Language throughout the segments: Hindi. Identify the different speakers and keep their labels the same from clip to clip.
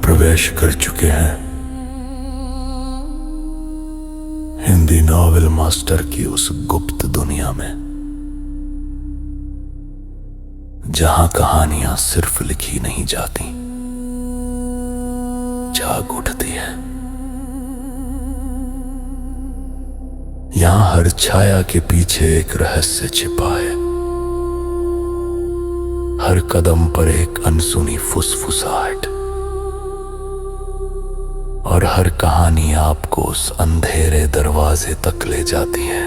Speaker 1: प्रवेश कर चुके हैं हिंदी नॉवेल मास्टर की उस गुप्त दुनिया में, जहां कहानियां सिर्फ लिखी नहीं जाती, जाग उठती है। यहां हर छाया के पीछे एक रहस्य छिपा है, हर कदम पर एक अनसुनी फुसफुसाहट, और हर कहानी आपको उस अंधेरे दरवाजे तक ले जाती है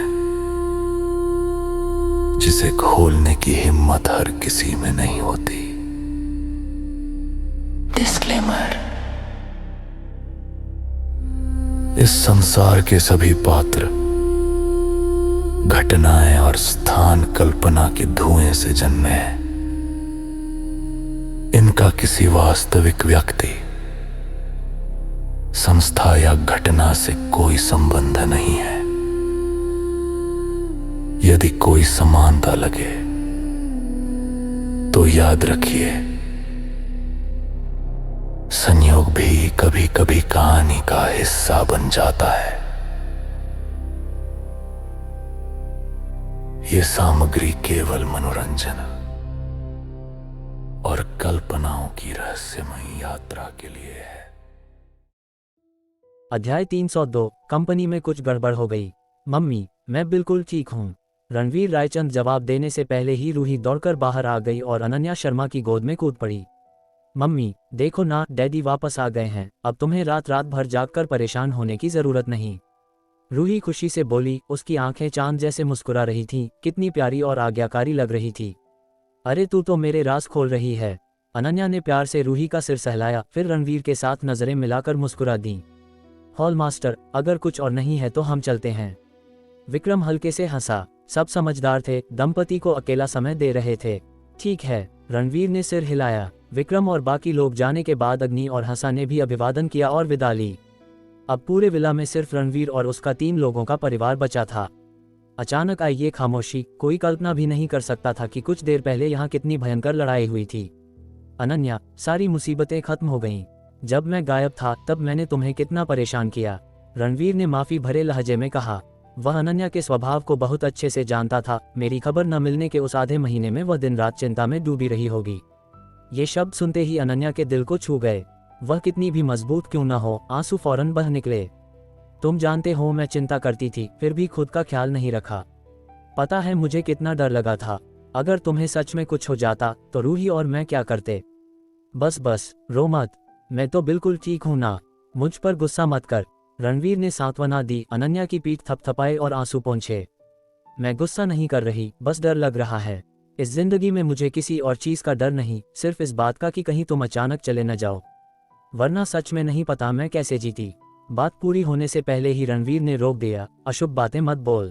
Speaker 1: जिसे खोलने की हिम्मत हर किसी में नहीं होती। डिस्क्लेमर: इस संसार के सभी पात्र, घटनाएं और स्थान कल्पना के धुएं से जन्मे हैं। इनका किसी वास्तविक व्यक्ति, संस्था या घटना से कोई संबंध नहीं है। यदि कोई समानता लगे तो याद रखिए, संयोग भी कभी कभी कहानी का हिस्सा बन जाता है। ये सामग्री केवल मनोरंजन और कल्पनाओं की रहस्यमयी यात्रा के लिए है।
Speaker 2: अध्याय 302। कंपनी में कुछ गड़बड़ हो गई। मम्मी, मैं बिल्कुल ठीक हूँ। रणवीर रायचंद जवाब देने से पहले ही रूही दौड़कर बाहर आ गई और अनन्या शर्मा की गोद में कूद पड़ी। मम्मी, देखो ना, डैडी वापस आ गए हैं। अब तुम्हें रात रात भर जागकर परेशान होने की जरूरत नहीं। रूही खुशी से बोली। उसकी आंखें चांद जैसे मुस्कुरा रही थीं, कितनी प्यारी और आज्ञाकारी लग रही थी। अरे तू तो मेरे राज खोल रही है। अनन्या ने प्यार से रूही का सिर सहलाया, फिर रणवीर के साथ नजरें मिलाकर मुस्कुरा दी। हॉल मास्टर, अगर कुछ और नहीं है तो हम चलते हैं। विक्रम हल्के से हंसा। सब समझदार थे, दंपति को अकेला समय दे रहे थे। ठीक है, रणवीर ने सिर हिलाया। विक्रम और बाकी लोग जाने के बाद अग्नि और हंसा ने भी अभिवादन किया और विदा ली। अब पूरे विला में सिर्फ रणवीर और उसका 3 लोगों का परिवार बचा था। अचानक आई ये खामोशी, कोई कल्पना भी नहीं कर सकता था कि कुछ देर पहले यहाँ कितनी भयंकर लड़ाई हुई थी। अनन्या, सारी मुसीबतें खत्म हो गईं। जब मैं गायब था तब मैंने तुम्हें कितना परेशान किया। रणवीर ने माफी भरे लहजे में कहा। वह अनन्या के स्वभाव को बहुत अच्छे से जानता था। मेरी खबर न मिलने के उस आधे महीने में वह दिन रात चिंता में डूबी रही होगी। ये शब्द सुनते ही अनन्या के दिल को छू गए। वह कितनी भी मजबूत क्यों न हो, आंसू फौरन बह निकले। तुम जानते हो मैं चिंता करती थी, फिर भी खुद का ख्याल नहीं रखा। पता है मुझे कितना डर लगा था। अगर तुम्हें सच में कुछ हो जाता तो रूही और मैं क्या करते। बस रो मत, मैं तो बिल्कुल ठीक हूं ना। मुझ पर गुस्सा मत कर। रणवीर ने सांत्वना दी। अनन्या की पीठ थपथपाए और आंसू पोंछे। मैं गुस्सा नहीं कर रही, बस डर लग रहा है। इस जिंदगी में मुझे किसी और चीज का डर नहीं, सिर्फ इस बात का कि कहीं तुम अचानक चले न जाओ, वरना सच में नहीं पता मैं कैसे जीती। बात पूरी होने से पहले ही रणवीर ने रोक दिया। अशुभ बातें मत बोल।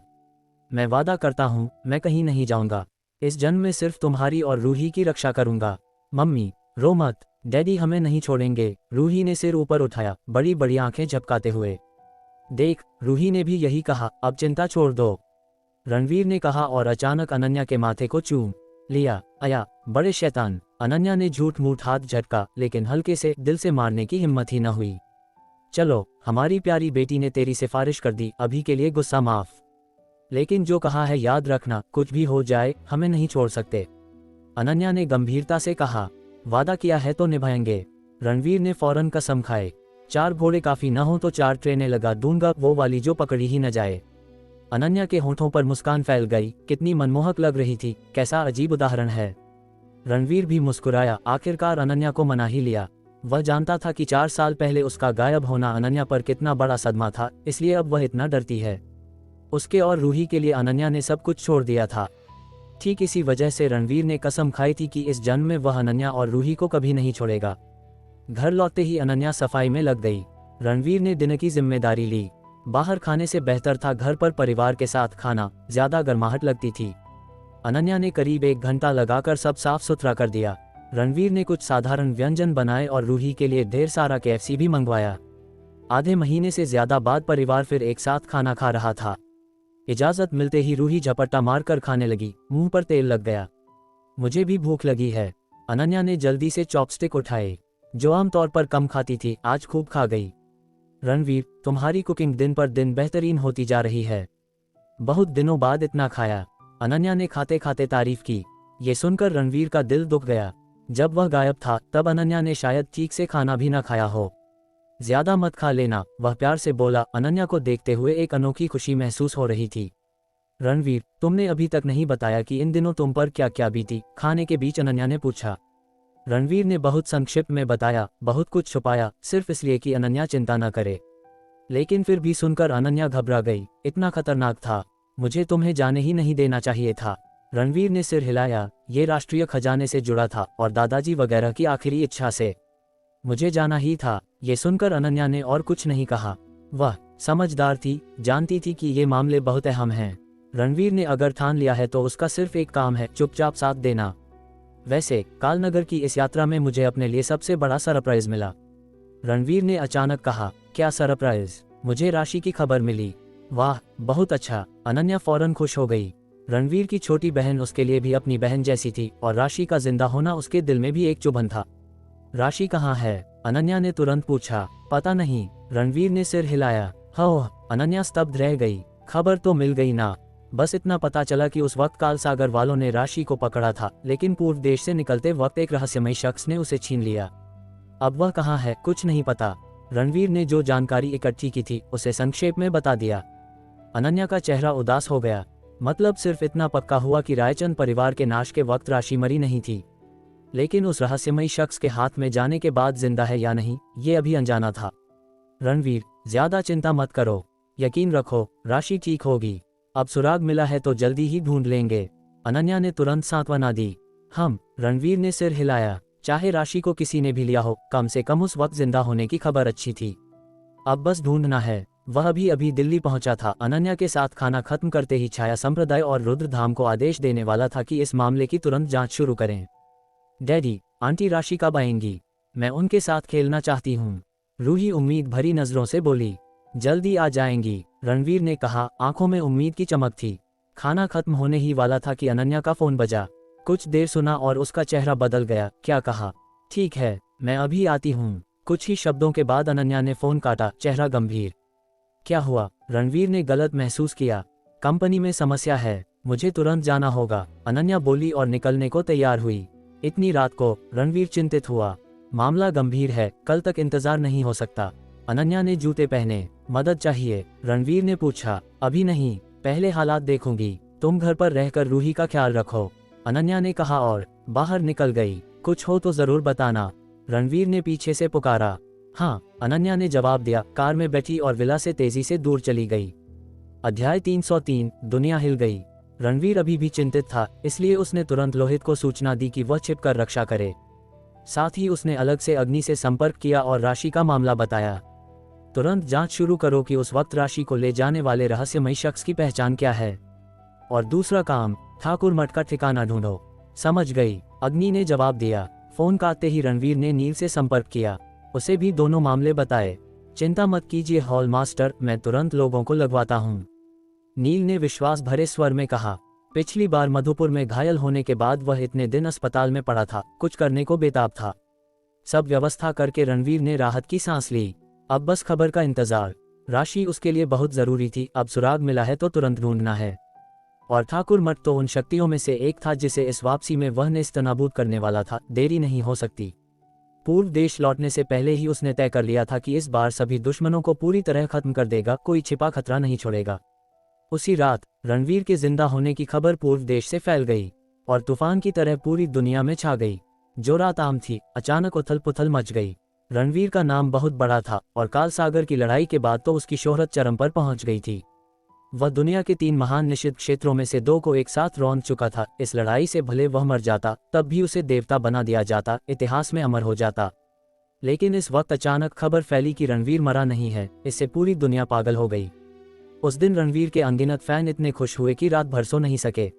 Speaker 2: मैं वादा करता हूँ मैं कहीं नहीं जाऊंगा। इस जन्म में सिर्फ तुम्हारी और रूही की रक्षा करूंगा। मम्मी, रो मत, डैडी हमें नहीं छोड़ेंगे। रूही ने सिर ऊपर उठाया, बड़ी बड़ी आंखें झपकाते हुए। देख, रूही ने भी यही कहा, अब चिंता छोड़ दो, रणवीर ने कहा और अचानक अनन्या के माथे को चूम लिया। आया, बड़े शैतान। अनन्या ने झूठ मूठ हाथ झटका, लेकिन हल्के से, दिल से मारने की हिम्मत ही न हुई। चलो, हमारी प्यारी बेटी ने तेरी सिफारिश कर दी, अभी के लिए गुस्सा माफ। लेकिन जो कहा है याद रखना, कुछ भी हो जाए हमें नहीं छोड़ सकते। अनन्या ने गंभीरता से कहा। वादा किया है तो निभाएंगे। रणवीर ने फौरन कसम खाए। 4 घोड़े काफी न हो तो 4 ट्रेनें लगा दूंगा, वो वाली जो पकड़ी ही न जाए। अनन्या के होठों पर मुस्कान फैल गई। कितनी मनमोहक लग रही थी, कैसा अजीब उदाहरण है। रणवीर भी मुस्कुराया। आखिरकार अनन्या को मना ही लिया। वह जानता था कि 4 साल पहले उसका गायब होना अनन्या पर कितना बड़ा सदमा था, इसलिए अब वह इतना डरती है। उसके और रूही के लिए अनन्या ने सब कुछ छोड़ दिया था। ठीक इसी वजह से रणवीर ने कसम खाई थी कि इस जन्म में वह अनन्या और रूही को कभी नहीं छोड़ेगा। घर लौटते ही अनन्या सफाई में लग गई। रणवीर ने दिन की जिम्मेदारी ली। बाहर खाने से बेहतर था घर पर परिवार के साथ खाना, ज्यादा गर्माहट लगती थी। अनन्या ने करीब 1 घंटा लगाकर सब साफ सुथरा कर दिया। रणवीर ने कुछ साधारण व्यंजन बनाए और रूही के लिए ढेर सारा KFC भी मंगवाया। आधे महीने से ज्यादा बाद परिवार फिर एक साथ खाना खा रहा था। इजाजत मिलते ही रूही झपट्टा मारकर खाने लगी, मुंह पर तेल लग गया। मुझे भी भूख लगी है। अनन्या ने जल्दी से चॉपस्टिक उठाए। जो आमतौर पर कम खाती थी आज खूब खा गई। रणवीर, तुम्हारी कुकिंग दिन पर दिन बेहतरीन होती जा रही है। बहुत दिनों बाद इतना खाया, अनन्या ने खाते खाते तारीफ की। ये सुनकर रणवीर का दिल दुख गया। जब वह गायब था तब अनन्या ने शायद ठीक से खाना भी न खाया हो। ज्यादा मत खा लेना, वह प्यार से बोला। अनन्या को देखते हुए एक अनोखी खुशी महसूस हो रही थी। रणवीर, तुमने अभी तक नहीं बताया कि इन दिनों तुम पर क्या क्या बीती, खाने के बीच अनन्या ने पूछा। रणवीर ने बहुत संक्षिप्त में बताया, बहुत कुछ छुपाया, सिर्फ इसलिए कि अनन्या चिंता न करे। लेकिन फिर भी सुनकर अनन्या घबरा गई। इतना खतरनाक था, मुझे तुम्हें जाने ही नहीं देना चाहिए था। रणवीर ने सिर हिलाया। ये राष्ट्रीय खजाने से जुड़ा था और दादाजी वगैरह की आखिरी इच्छा से मुझे जाना ही था। ये सुनकर अनन्या ने और कुछ नहीं कहा। वह समझदार थी, जानती थी कि ये मामले बहुत अहम हैं। रणवीर ने अगर ठान लिया है तो उसका सिर्फ एक काम है, चुपचाप साथ देना। वैसे कालनगर की इस यात्रा में मुझे अपने लिए सबसे बड़ा सरप्राइज मिला। रणवीर ने अचानक कहा। क्या सरप्राइज? मुझे राशि की खबर मिली। वाह, बहुत अच्छा। अनन्या फौरन खुश हो गई। रणवीर की छोटी बहन उसके लिए भी अपनी बहन जैसी थी और राशि का जिंदा होना उसके दिल में भी एक चुभन था। राशि कहाँ है? अनन्या ने तुरंत पूछा। पता नहीं, रणवीर ने सिर हिलाया। हो, अनन्या स्तब्ध रह गई। खबर तो मिल गई ना, बस इतना पता चला कि उस वक्त कालसागर वालों ने राशि को पकड़ा था, लेकिन पूर्व देश से निकलते वक्त एक रहस्यमयी शख्स ने उसे छीन लिया। अब वह कहाँ है कुछ नहीं पता। रणवीर ने जो जानकारी इकट्ठी की थी उसे संक्षेप में बता दिया। अनन्या का चेहरा उदास हो गया। मतलब सिर्फ इतना पक्का हुआ कि रायचंद परिवार के नाश के वक्त राशि मरी नहीं थी, लेकिन उस रहस्यमयी शख्स के हाथ में जाने के बाद जिंदा है या नहीं ये अभी अनजाना था। रणवीर, ज्यादा चिंता मत करो, यकीन रखो, राशि ठीक होगी। अब सुराग मिला है तो जल्दी ही ढूंढ लेंगे। अनन्या ने तुरंत सांत्वना दी। रणवीर ने सिर हिलाया। चाहे राशि को किसी ने भी लिया हो, कम से कम उस वक्त जिंदा होने की खबर अच्छी थी। अब बस ढूंढना है। वह भी अभी दिल्ली पहुंचा था। अनन्या के साथ खाना खत्म करते ही छाया संप्रदाय और रुद्रधाम को आदेश देने वाला था कि इस मामले की तुरंत जांच शुरू करें। डैडी, आंटी राशि कब आएंगी? मैं उनके साथ खेलना चाहती हूँ, रूही उम्मीद भरी नजरों से बोली। जल्दी आ जाएंगी, रणवीर ने कहा। आंखों में उम्मीद की चमक थी। खाना खत्म होने ही वाला था कि अनन्या का फोन बजा। कुछ देर सुना और उसका चेहरा बदल गया। क्या कहा? ठीक है, मैं अभी आती हूँ। कुछ ही शब्दों के बाद अनन्या ने फोन काटा, चेहरा गंभीर। क्या हुआ? रणवीर ने गलत महसूस किया। कंपनी में समस्या है, मुझे तुरंत जाना होगा, अनन्या बोली और निकलने को तैयार हुई। इतनी रात को? रणवीर चिंतित हुआ। मामला गंभीर है, कल तक इंतजार नहीं हो सकता। अनन्या ने जूते पहने। मदद चाहिए? रणवीर ने पूछा। अभी नहीं, पहले हालात देखूंगी। तुम घर पर रहकर रूही का ख्याल रखो, अनन्या ने कहा और बाहर निकल गई। कुछ हो तो जरूर बताना, रणवीर ने पीछे से पुकारा। हाँ, अनन्या ने जवाब दिया। कार में बैठी और विला से तेजी से दूर चली गई। अध्याय 303, दुनिया हिल गई। रणवीर अभी भी चिंतित था, इसलिए उसने तुरंत लोहित को सूचना दी कि वह छिपकर रक्षा करे। साथ ही उसने अलग से अग्नि से संपर्क किया और राशि का मामला बताया। तुरंत जांच शुरू करो कि उस वक्त राशि को ले जाने वाले रहस्यमयी शख्स की पहचान क्या है। और दूसरा काम, ठाकुर मठ का ठिकाना ढूंढो। समझ गई, अग्नि ने जवाब दिया। फोन काटते ही रणवीर ने नील से संपर्क किया। उसे भी दोनों मामले बताए। चिंता मत कीजिए हॉल मास्टर, मैं तुरंत लोगों को लगवाता हूँ, नील ने विश्वास भरे स्वर में कहा। पिछली बार मधुपुर में घायल होने के बाद वह इतने दिन अस्पताल में पड़ा था, कुछ करने को बेताब था। सब व्यवस्था करके रणवीर ने राहत की सांस ली। अब बस खबर का इंतजार। राशि उसके लिए बहुत जरूरी थी, अब सुराग मिला है तो तुरंत ढूंढना है। और ठाकुर मठ तो उन शक्तियों में से एक था जिसे इस वापसी में वह नेस्तनाबूद करने वाला था। देरी नहीं हो सकती। पूर्व देश लौटने से पहले ही उसने तय कर लिया था कि इस बार सभी दुश्मनों को पूरी तरह खत्म कर देगा, कोई छिपा खतरा नहीं छोड़ेगा। उसी रात रणवीर के जिंदा होने की खबर पूर्व देश से फैल गई और तूफान की तरह पूरी दुनिया में छा गई। जो रात आम थी, अचानक उथल पुथल मच गई। रणवीर का नाम बहुत बड़ा था और कालसागर की लड़ाई के बाद तो उसकी शोहरत चरम पर पहुंच गई थी। वह दुनिया के 3 महान निषिद्ध क्षेत्रों में से 2 को एक साथ रौंद चुका था। इस लड़ाई से भले वह मर जाता, तब भी उसे देवता बना दिया जाता, इतिहास में अमर हो जाता। लेकिन इस वक्त अचानक खबर फैली कि रणवीर मरा नहीं है। इससे पूरी दुनिया पागल हो गई। उस दिन रणवीर के अनगिनत फैन इतने खुश हुए कि रात भर सो नहीं सके।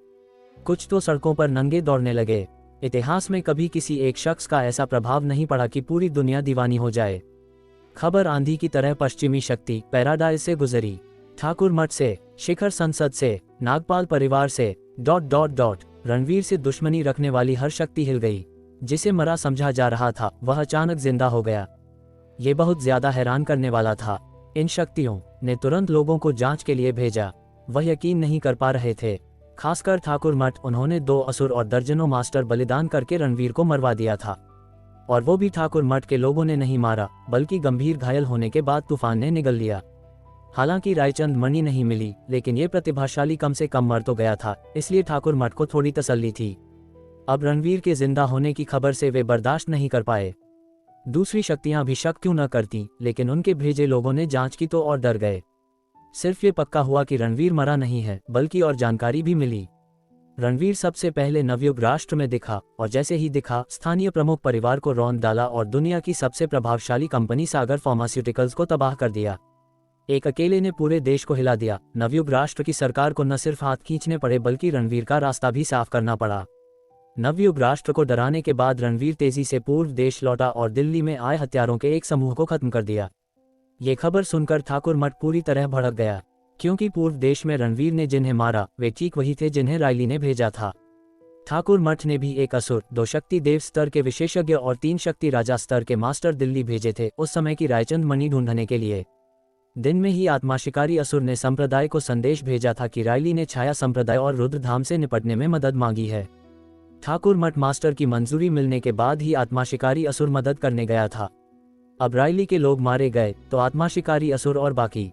Speaker 2: कुछ तो सड़कों पर नंगे दौड़ने लगे। इतिहास में कभी किसी एक शख्स का ऐसा प्रभाव नहीं पड़ा कि पूरी दुनिया दीवानी हो जाए। खबर आंधी की तरह पश्चिमी शक्ति पैराडाइज से गुजरी, ठाकुर मठ से, शिखर संसद से, नागपाल परिवार से, .. रणवीर से दुश्मनी रखने वाली हर शक्ति हिल गई। जिसे मरा समझा जा रहा था वह अचानक जिंदा हो गया। ये बहुत ज्यादा हैरान करने वाला था। इन शक्तियों ने तुरंत लोगों को जांच के लिए भेजा। वह यकीन नहीं कर पा रहे थे, खासकर ठाकुर मठ। उन्होंने 2 असुर और दर्जनों मास्टर बलिदान करके रणवीर को मरवा दिया था, और वो भी ठाकुर मठ के लोगों ने नहीं मारा, बल्कि गंभीर घायल होने के बाद तूफान ने निगल लिया। हालांकि रायचंद मणि नहीं मिली, लेकिन ये प्रतिभाशाली कम से कम मर तो गया था, इसलिए ठाकुर मठ को थोड़ी तसल्ली थी। अब रणवीर के जिंदा होने की खबर से वे बर्दाश्त नहीं कर पाए। दूसरी शक्तियां भी शक क्यों न करती, लेकिन उनके भेजे लोगों ने जांच की तो और डर गए। सिर्फ ये पक्का हुआ कि रणवीर मरा नहीं है, बल्कि और जानकारी भी मिली। रणवीर सबसे पहले नवयुग राष्ट्र में दिखा, और जैसे ही दिखा स्थानीय प्रमुख परिवार को रौंद डाला और दुनिया की सबसे प्रभावशाली कंपनी सागर फार्मास्यूटिकल्स को तबाह कर दिया। एक अकेले ने पूरे देश को हिला दिया। नवयुग राष्ट्र की सरकार को न सिर्फ हाथ खींचने पड़े, बल्कि रणवीर का रास्ता भी साफ करना पड़ा। नवयुग राष्ट्र को डराने के बाद रणवीर तेजी से पूर्व देश लौटा और दिल्ली में आए हत्यारों के एक समूह को खत्म कर दिया। ये खबर सुनकर ठाकुर मठ पूरी तरह भड़क गया, क्योंकि पूर्व देश में रणवीर ने जिन्हें मारा वे ठीक वही थे जिन्हें रायली ने भेजा था। ठाकुर मठ ने भी 1 असुर, 2 शक्ति देव स्तर के विशेषज्ञ और 3 शक्ति राजा स्तर के मास्टर दिल्ली भेजे थे उस समय की रायचंद मणि ढूंढने के लिए। दिन में ही आत्मा शिकारी असुर ने संप्रदाय को संदेश भेजा था कि रायली ने छाया संप्रदाय और रुद्रधाम से निपटने में मदद मांगी है। ठाकुर मठ मास्टर की मंजूरी मिलने के बाद ही आत्मा शिकारी असुर मदद करने गया था। अब रायली के लोग मारे गए तो आत्मा शिकारी असुर और बाकी।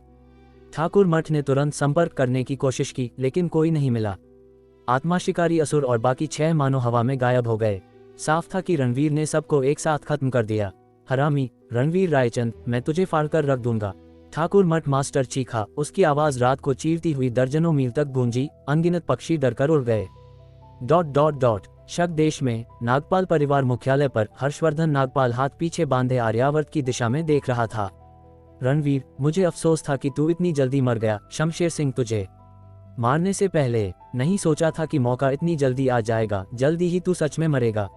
Speaker 2: ठाकुर मठ ने तुरंत संपर्क करने की कोशिश की, लेकिन कोई नहीं मिला। आत्मा शिकारी असुर और बाकी 6 मानो हवा में गायब हो गए। साफ था कि रणवीर ने सबको एक साथ खत्म कर दिया। हरामी रणवीर रायचंद, मैं तुझे फाड़कर रख दूंगा। ठाकुर मठ मास्टर चीखा। उसकी आवाज रात को चीरती हुई दर्जनों मील तक गूंजी। अनगिनत पक्षी डरकर उड़ गए। ... शक देश में नागपाल परिवार मुख्यालय पर हर्षवर्धन नागपाल हाथ पीछे बांधे आर्यावर्त की दिशा में देख रहा था। रणवीर, मुझे अफसोस था कि तू इतनी जल्दी मर गया। शमशेर सिंह तुझे मारने से पहले नहीं सोचा था कि मौका इतनी जल्दी आ जाएगा। जल्दी ही तू सच में मरेगा। ...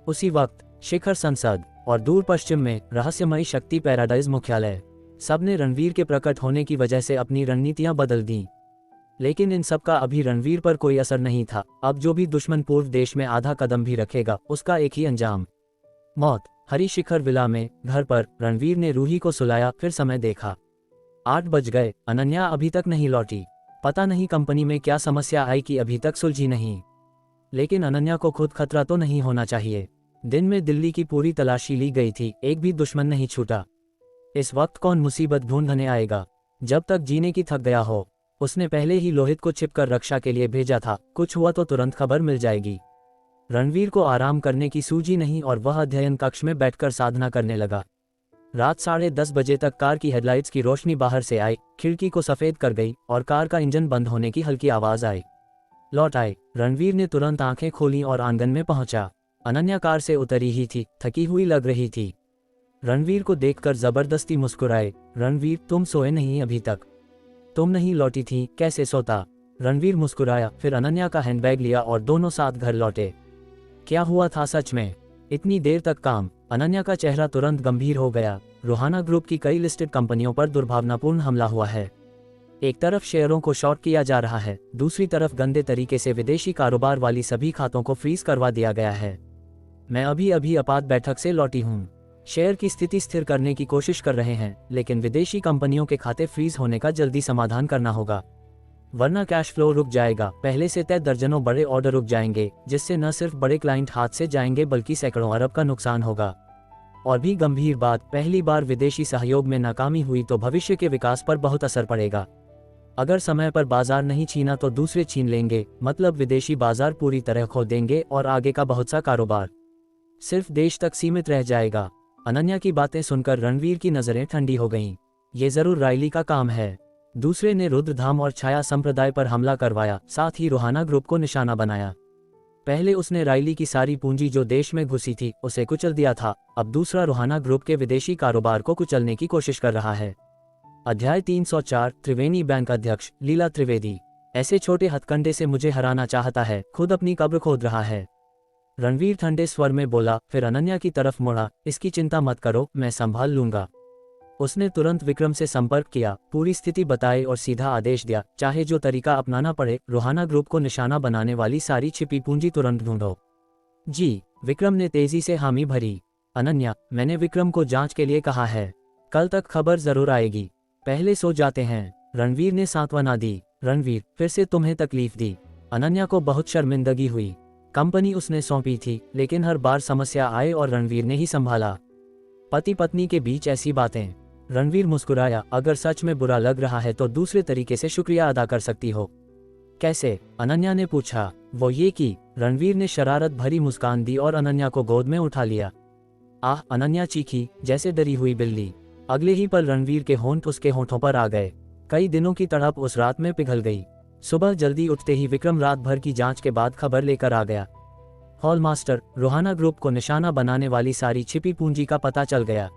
Speaker 2: उसी वक्त शिखर संसद और दूर पश्चिम में रहस्यमयी शक्ति पैराडाइज मुख्यालय। सबने रणवीर के प्रकट होने की वजह से अपनी रणनीतियां बदल दी, लेकिन इन सब का अभी रणवीर पर कोई असर नहीं था। अब जो भी दुश्मन पूर्व देश में आधा कदम भी रखेगा उसका एक ही अंजाम, मौत। हरी शिखर विला में घर पर रणवीर ने रूही को सुलाया, फिर समय देखा। 8 बज गए। अनन्या अभी तक नहीं लौटी। पता नहीं कंपनी में क्या समस्या आई कि अभी तक सुलझी नहीं, लेकिन अनन्या को खुद खतरा तो नहीं होना चाहिए। दिन में दिल्ली की पूरी तलाशी ली गई थी, एक भी दुश्मन नहीं छूटा। इस वक्त कौन मुसीबत ढूंढने आएगा? जब तक जीने की थक गया हो। उसने पहले ही लोहित को छिपकर रक्षा के लिए भेजा था, कुछ हुआ तो तुरंत खबर मिल जाएगी। रणवीर को आराम करने की सूझी नहीं और वह अध्ययन कक्ष में बैठकर साधना करने लगा। रात 10:30 बजे तक कार की हेडलाइट्स की रोशनी बाहर से आई, खिड़की को सफेद कर गई और कार का इंजन बंद होने की हल्की आवाज आई। लौट आए। रणवीर ने तुरंत आंखें खोली और आंगन में पहुंचा। अनन्या कार से उतरी ही थी, थकी हुई लग रही थी। रणवीर को देखकर जबरदस्ती मुस्कुराए। रणवीर, तुम सोए नहीं अभी तक? तुम नहीं लौटी थी, कैसे सोता? रणवीर मुस्कुराया, फिर अनन्या का हैंडबैग लिया और दोनों साथ घर लौटे। क्या हुआ था सच में? इतनी देर तक काम? अनन्या का चेहरा तुरंत गंभीर हो गया। रोहाना ग्रुप की कई लिस्टेड कंपनियों पर दुर्भावनापूर्ण हमला हुआ है। एक तरफ शेयरों को शॉर्ट किया जा रहा है, दूसरी तरफ गंदे तरीके से विदेशी कारोबार वाली सभी खातों को फ्रीज करवा दिया गया है। मैं अभी अभी आपात बैठक से लौटी हूँ। शेयर की स्थिति स्थिर करने की कोशिश कर रहे हैं, लेकिन विदेशी कंपनियों के खाते फ्रीज होने का जल्दी समाधान करना होगा, वरना कैश फ्लो रुक जाएगा। पहले से तय दर्जनों बड़े ऑर्डर रुक जाएंगे, जिससे न सिर्फ बड़े क्लाइंट हाथ से जाएंगे बल्कि सैकड़ों अरब का नुकसान होगा। और भी गंभीर बात, पहली बार विदेशी सहयोग में नाकामी हुई तो भविष्य के विकास पर बहुत असर पड़ेगा। अगर समय पर बाजार नहीं छीना तो दूसरे छीन लेंगे, मतलब विदेशी बाजार पूरी तरह खो देंगे और आगे का बहुत सा कारोबार सिर्फ देश तक सीमित रह जाएगा। अनन्या की बातें सुनकर रणवीर की नजरें ठंडी हो गईं। ये जरूर रायली का काम है। दूसरे ने रुद्रधाम और छाया संप्रदाय पर हमला करवाया, साथ ही रोहाना ग्रुप को निशाना बनाया। पहले उसने रायली की सारी पूंजी जो देश में घुसी थी उसे कुचल दिया था, अब दूसरा रोहाना ग्रुप के विदेशी कारोबार को कुचलने की कोशिश कर रहा है। अध्याय 304। त्रिवेणी बैंक अध्यक्ष लीला त्रिवेदी। ऐसे छोटे हथकंडे से मुझे हराना चाहता है, खुद अपनी कब्र खोद रहा है, रणवीर ठंडे स्वर में बोला, फिर अनन्या की तरफ मुड़ा। इसकी चिंता मत करो, मैं संभाल लूंगा। उसने तुरंत विक्रम से संपर्क किया, पूरी स्थिति बताई और सीधा आदेश दिया, चाहे जो तरीका अपनाना पड़े, रोहाना ग्रुप को निशाना बनाने वाली सारी छिपी पूंजी तुरंत ढूंढो। जी, विक्रम ने तेजी से हामी भरी। अनन्या, मैंने विक्रम को जांच के लिए कहा है, कल तक खबर जरूर आएगी, पहले सो जाते हैं। रणवीर ने सांत्वना दी। रणवीर, फिर से तुम्हें तकलीफ दी। अनन्या को बहुत शर्मिंदगी हुई। कंपनी उसने सौंपी थी, लेकिन हर बार समस्या आए और रणवीर ने ही संभाला। पति पत्नी के बीच ऐसी बातें। रणवीर मुस्कुराया। अगर सच में बुरा लग रहा है तो दूसरे तरीके से शुक्रिया अदा कर सकती हो। कैसे? अनन्या ने पूछा। वो ये कि रणवीर ने शरारत भरी मुस्कान दी और अनन्या को गोद में उठा लिया। आह, अनन्या चीखी, जैसे डरी हुई बिल्ली। अगले ही पल रणवीर के होंठ उसके होंठों पर आ गए। कई दिनों की तड़प उस रात में पिघल गई। सुबह जल्दी उठते ही विक्रम रात भर की जांच के बाद खबर लेकर आ गया। हॉल मास्टर, रोहाना ग्रुप को निशाना बनाने वाली सारी छिपी पूंजी का पता चल गया।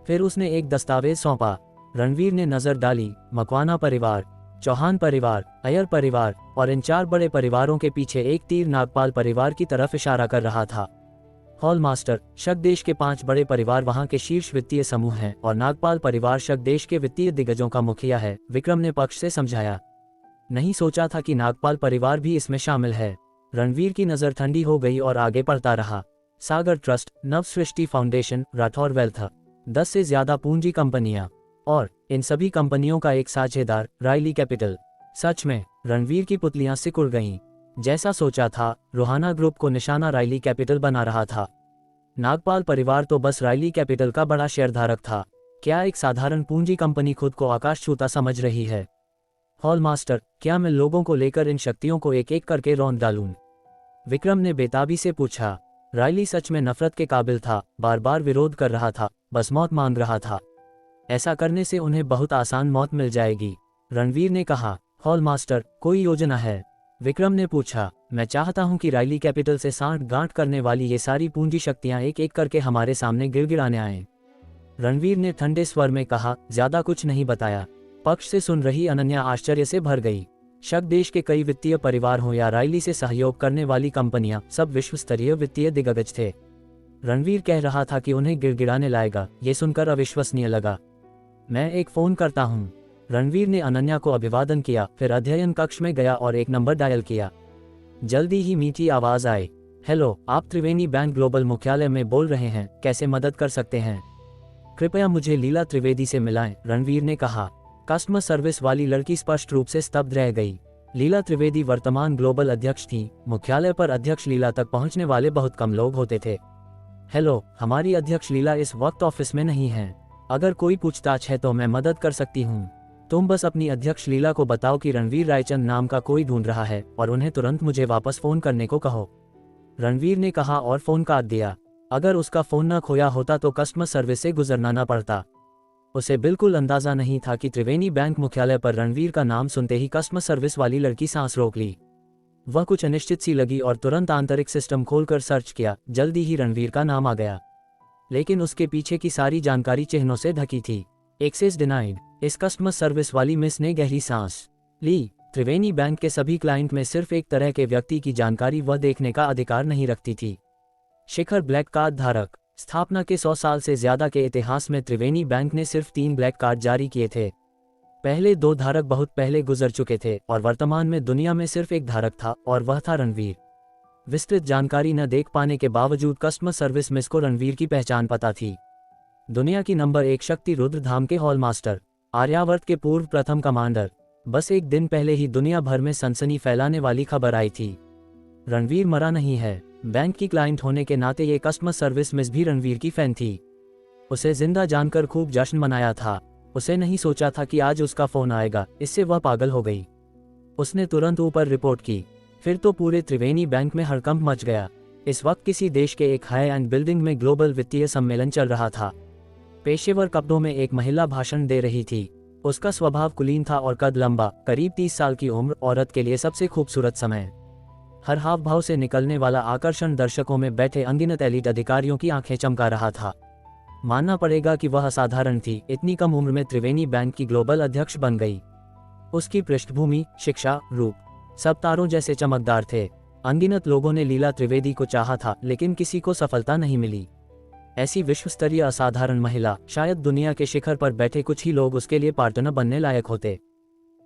Speaker 2: फिर उसने एक दस्तावेज सौंपा। रणवीर ने नजर डाली। मकवाना परिवार, चौहान परिवार, अय्यर परिवार और इन 4 बड़े परिवारों के पीछे एक तीर नागपाल परिवार की तरफ इशारा कर रहा था। हॉल मास्टर, शक देश के 5 बड़े परिवार वहां के शीर्ष वित्तीय समूह हैं और नागपाल परिवार शक देश के वित्तीय दिग्गजों का मुखिया है, विक्रम ने पक्ष से समझाया। नहीं सोचा था कि नागपाल परिवार भी इसमें शामिल है। रणवीर की नजर ठंडी हो गई और आगे पढ़ता रहा। सागर ट्रस्ट, नव सृष्टि फाउंडेशन, राठौर वेल्थ, 10 से ज्यादा पूंजी कंपनियां और इन सभी कंपनियों का एक साझेदार रायली कैपिटल। सच में, रणवीर की पुतलियां सिकुड़ गईं। जैसा सोचा था, रोहाना ग्रुप को निशाना रायली कैपिटल बना रहा था। नागपाल परिवार तो बस रायली कैपिटल का बड़ा शेयरधारक था। क्या एक साधारण पूंजी कंपनी खुद को आकाश छूता समझ रही है? हॉल मास्टर, क्या मैं लोगों को लेकर इन शक्तियों को एक एक करके रौंद डालूं? विक्रम ने बेताबी से पूछा। रायली सच में नफरत के काबिल था, बार बार विरोध कर रहा था, बस मौत मांग रहा था। ऐसा करने से उन्हें बहुत आसान मौत मिल जाएगी, रणवीर ने कहा। हॉल मास्टर, कोई योजना है? विक्रम ने पूछा। मैं चाहता हूं कि रायली कैपिटल से सांठ गांठ करने वाली ये सारी पूंजी शक्तियां एक एक करके हमारे सामने गिड़गिड़ाने आएं। रणवीर ने ठंडे स्वर में कहा। ज्यादा कुछ नहीं बताया। पक्ष से सुन रही अनन्या आश्चर्य से भर गई। शक देश के कई वित्तीय परिवार हों या रायली से सहयोग करने वाली कंपनियां, सब विश्व स्तरीय वित्तीय दिग्गज थे। रणवीर कह रहा था कि उन्हें गिड़गिड़ाने लाएगा, ये सुनकर अविश्वसनीय लगा। मैं एक फोन करता हूँ। रणवीर ने अनन्या को अभिवादन किया, फिर अध्ययन कक्ष में गया और एक नंबर डायल किया। जल्दी ही मीठी आवाज आई। हेलो, आप त्रिवेणी बैंक ग्लोबल मुख्यालय में बोल रहे हैं, कैसे मदद कर सकते हैं? कृपया मुझे लीला त्रिवेदी से मिलाएं, रणवीर ने कहा। कस्टमर सर्विस वाली लड़की स्पष्ट रूप से स्तब्ध रह गई। लीला त्रिवेदी वर्तमान ग्लोबल अध्यक्ष थी। मुख्यालय पर अध्यक्ष लीला तक पहुंचने वाले बहुत कम लोग होते थे। हेलो, हमारी अध्यक्ष लीला इस वक्त ऑफिस में नहीं है। अगर कोई पूछताछ है तो मैं मदद कर सकती हूँ। तुम बस अपनी अध्यक्ष लीला को बताओ कि रणवीर रायचंद नाम का कोई ढूंढ रहा है और उन्हें तुरंत मुझे वापस फोन करने को कहो, रणवीर ने कहा और फोन काट दिया। अगर उसका फोन न खोया होता तो कस्टमर सर्विस से गुजरना न पड़ता। उसे बिल्कुल अंदाजा नहीं था कि त्रिवेणी बैंक मुख्यालय पर रणवीर का नाम सुनते ही कस्टमर सर्विस वाली लड़की सांस रोक ली। वह कुछ अनिश्चित सी लगी और तुरंत आंतरिक सिस्टम खोलकर सर्च किया। जल्दी ही रणवीर का नाम आ गया, लेकिन उसके पीछे की सारी जानकारी चिन्हों से ढकी थी। Access denied. इस कस्टमर सर्विस वाली मिस ने गहरी सांस ली। त्रिवेणी बैंक के सभी क्लाइंट में सिर्फ एक तरह के व्यक्ति की जानकारी वह देखने का अधिकार नहीं रखती थी। शिखर ब्लैक कार्ड धारक। स्थापना के 100 साल से ज्यादा के इतिहास में त्रिवेणी बैंक ने सिर्फ 3 ब्लैक कार्ड जारी किए थे। पहले 2 धारक बहुत पहले गुजर चुके थे और वर्तमान में दुनिया में सिर्फ एक धारक था और वह था रणवीर। विस्तृत जानकारी न देख पाने के बावजूद कस्टमर सर्विस मिस को रणवीर की पहचान पता थी। दुनिया की नंबर 1 शक्ति रुद्रधाम के हॉल मास्टर, आर्यावर्त के पूर्व प्रथम कमांडर। बस एक दिन पहले ही दुनिया भर में सनसनी फैलाने वाली खबर आई थी। रणवीर मरा नहीं है। बैंक की क्लाइंट होने के नाते ये कस्टमर सर्विस मिस भी रणवीर की फैन थी। उसे जिंदा जानकर खूब जश्न मनाया था। उसे नहीं सोचा था कि आज उसका फोन आएगा, इससे वह पागल हो गई। उसने तुरंत ऊपर रिपोर्ट की। फिर तो पूरे त्रिवेणी बैंक में हड़कंप मच गया। इस वक्त किसी देश के एक हाई एंड बिल्डिंग में ग्लोबल वित्तीय सम्मेलन चल रहा था। पेशेवर कपड़ों में एक महिला भाषण दे रही थी। उसका स्वभाव कुलीन था और कद लंबा, करीब 30 साल की उम्र, औरत के लिए सबसे खूबसूरत समय। हर हाव भाव से निकलने वाला आकर्षण दर्शकों में बैठे अनगिनत एलीट अधिकारियों की आंखें चमका रहा था। मानना पड़ेगा कि वह असाधारण थी। इतनी कम उम्र में त्रिवेणी बैंक की ग्लोबल अध्यक्ष बन गई। उसकी पृष्ठभूमि, शिक्षा, रूप सब तारों जैसे चमकदार थे। अनगिनत लोगों ने लीला त्रिवेदी को चाहा था, लेकिन किसी को सफलता नहीं मिली। ऐसी विश्वस्तरीय असाधारण महिला, शायद दुनिया के शिखर पर बैठे कुछ ही लोग उसके लिए पार्टनर बनने लायक होते।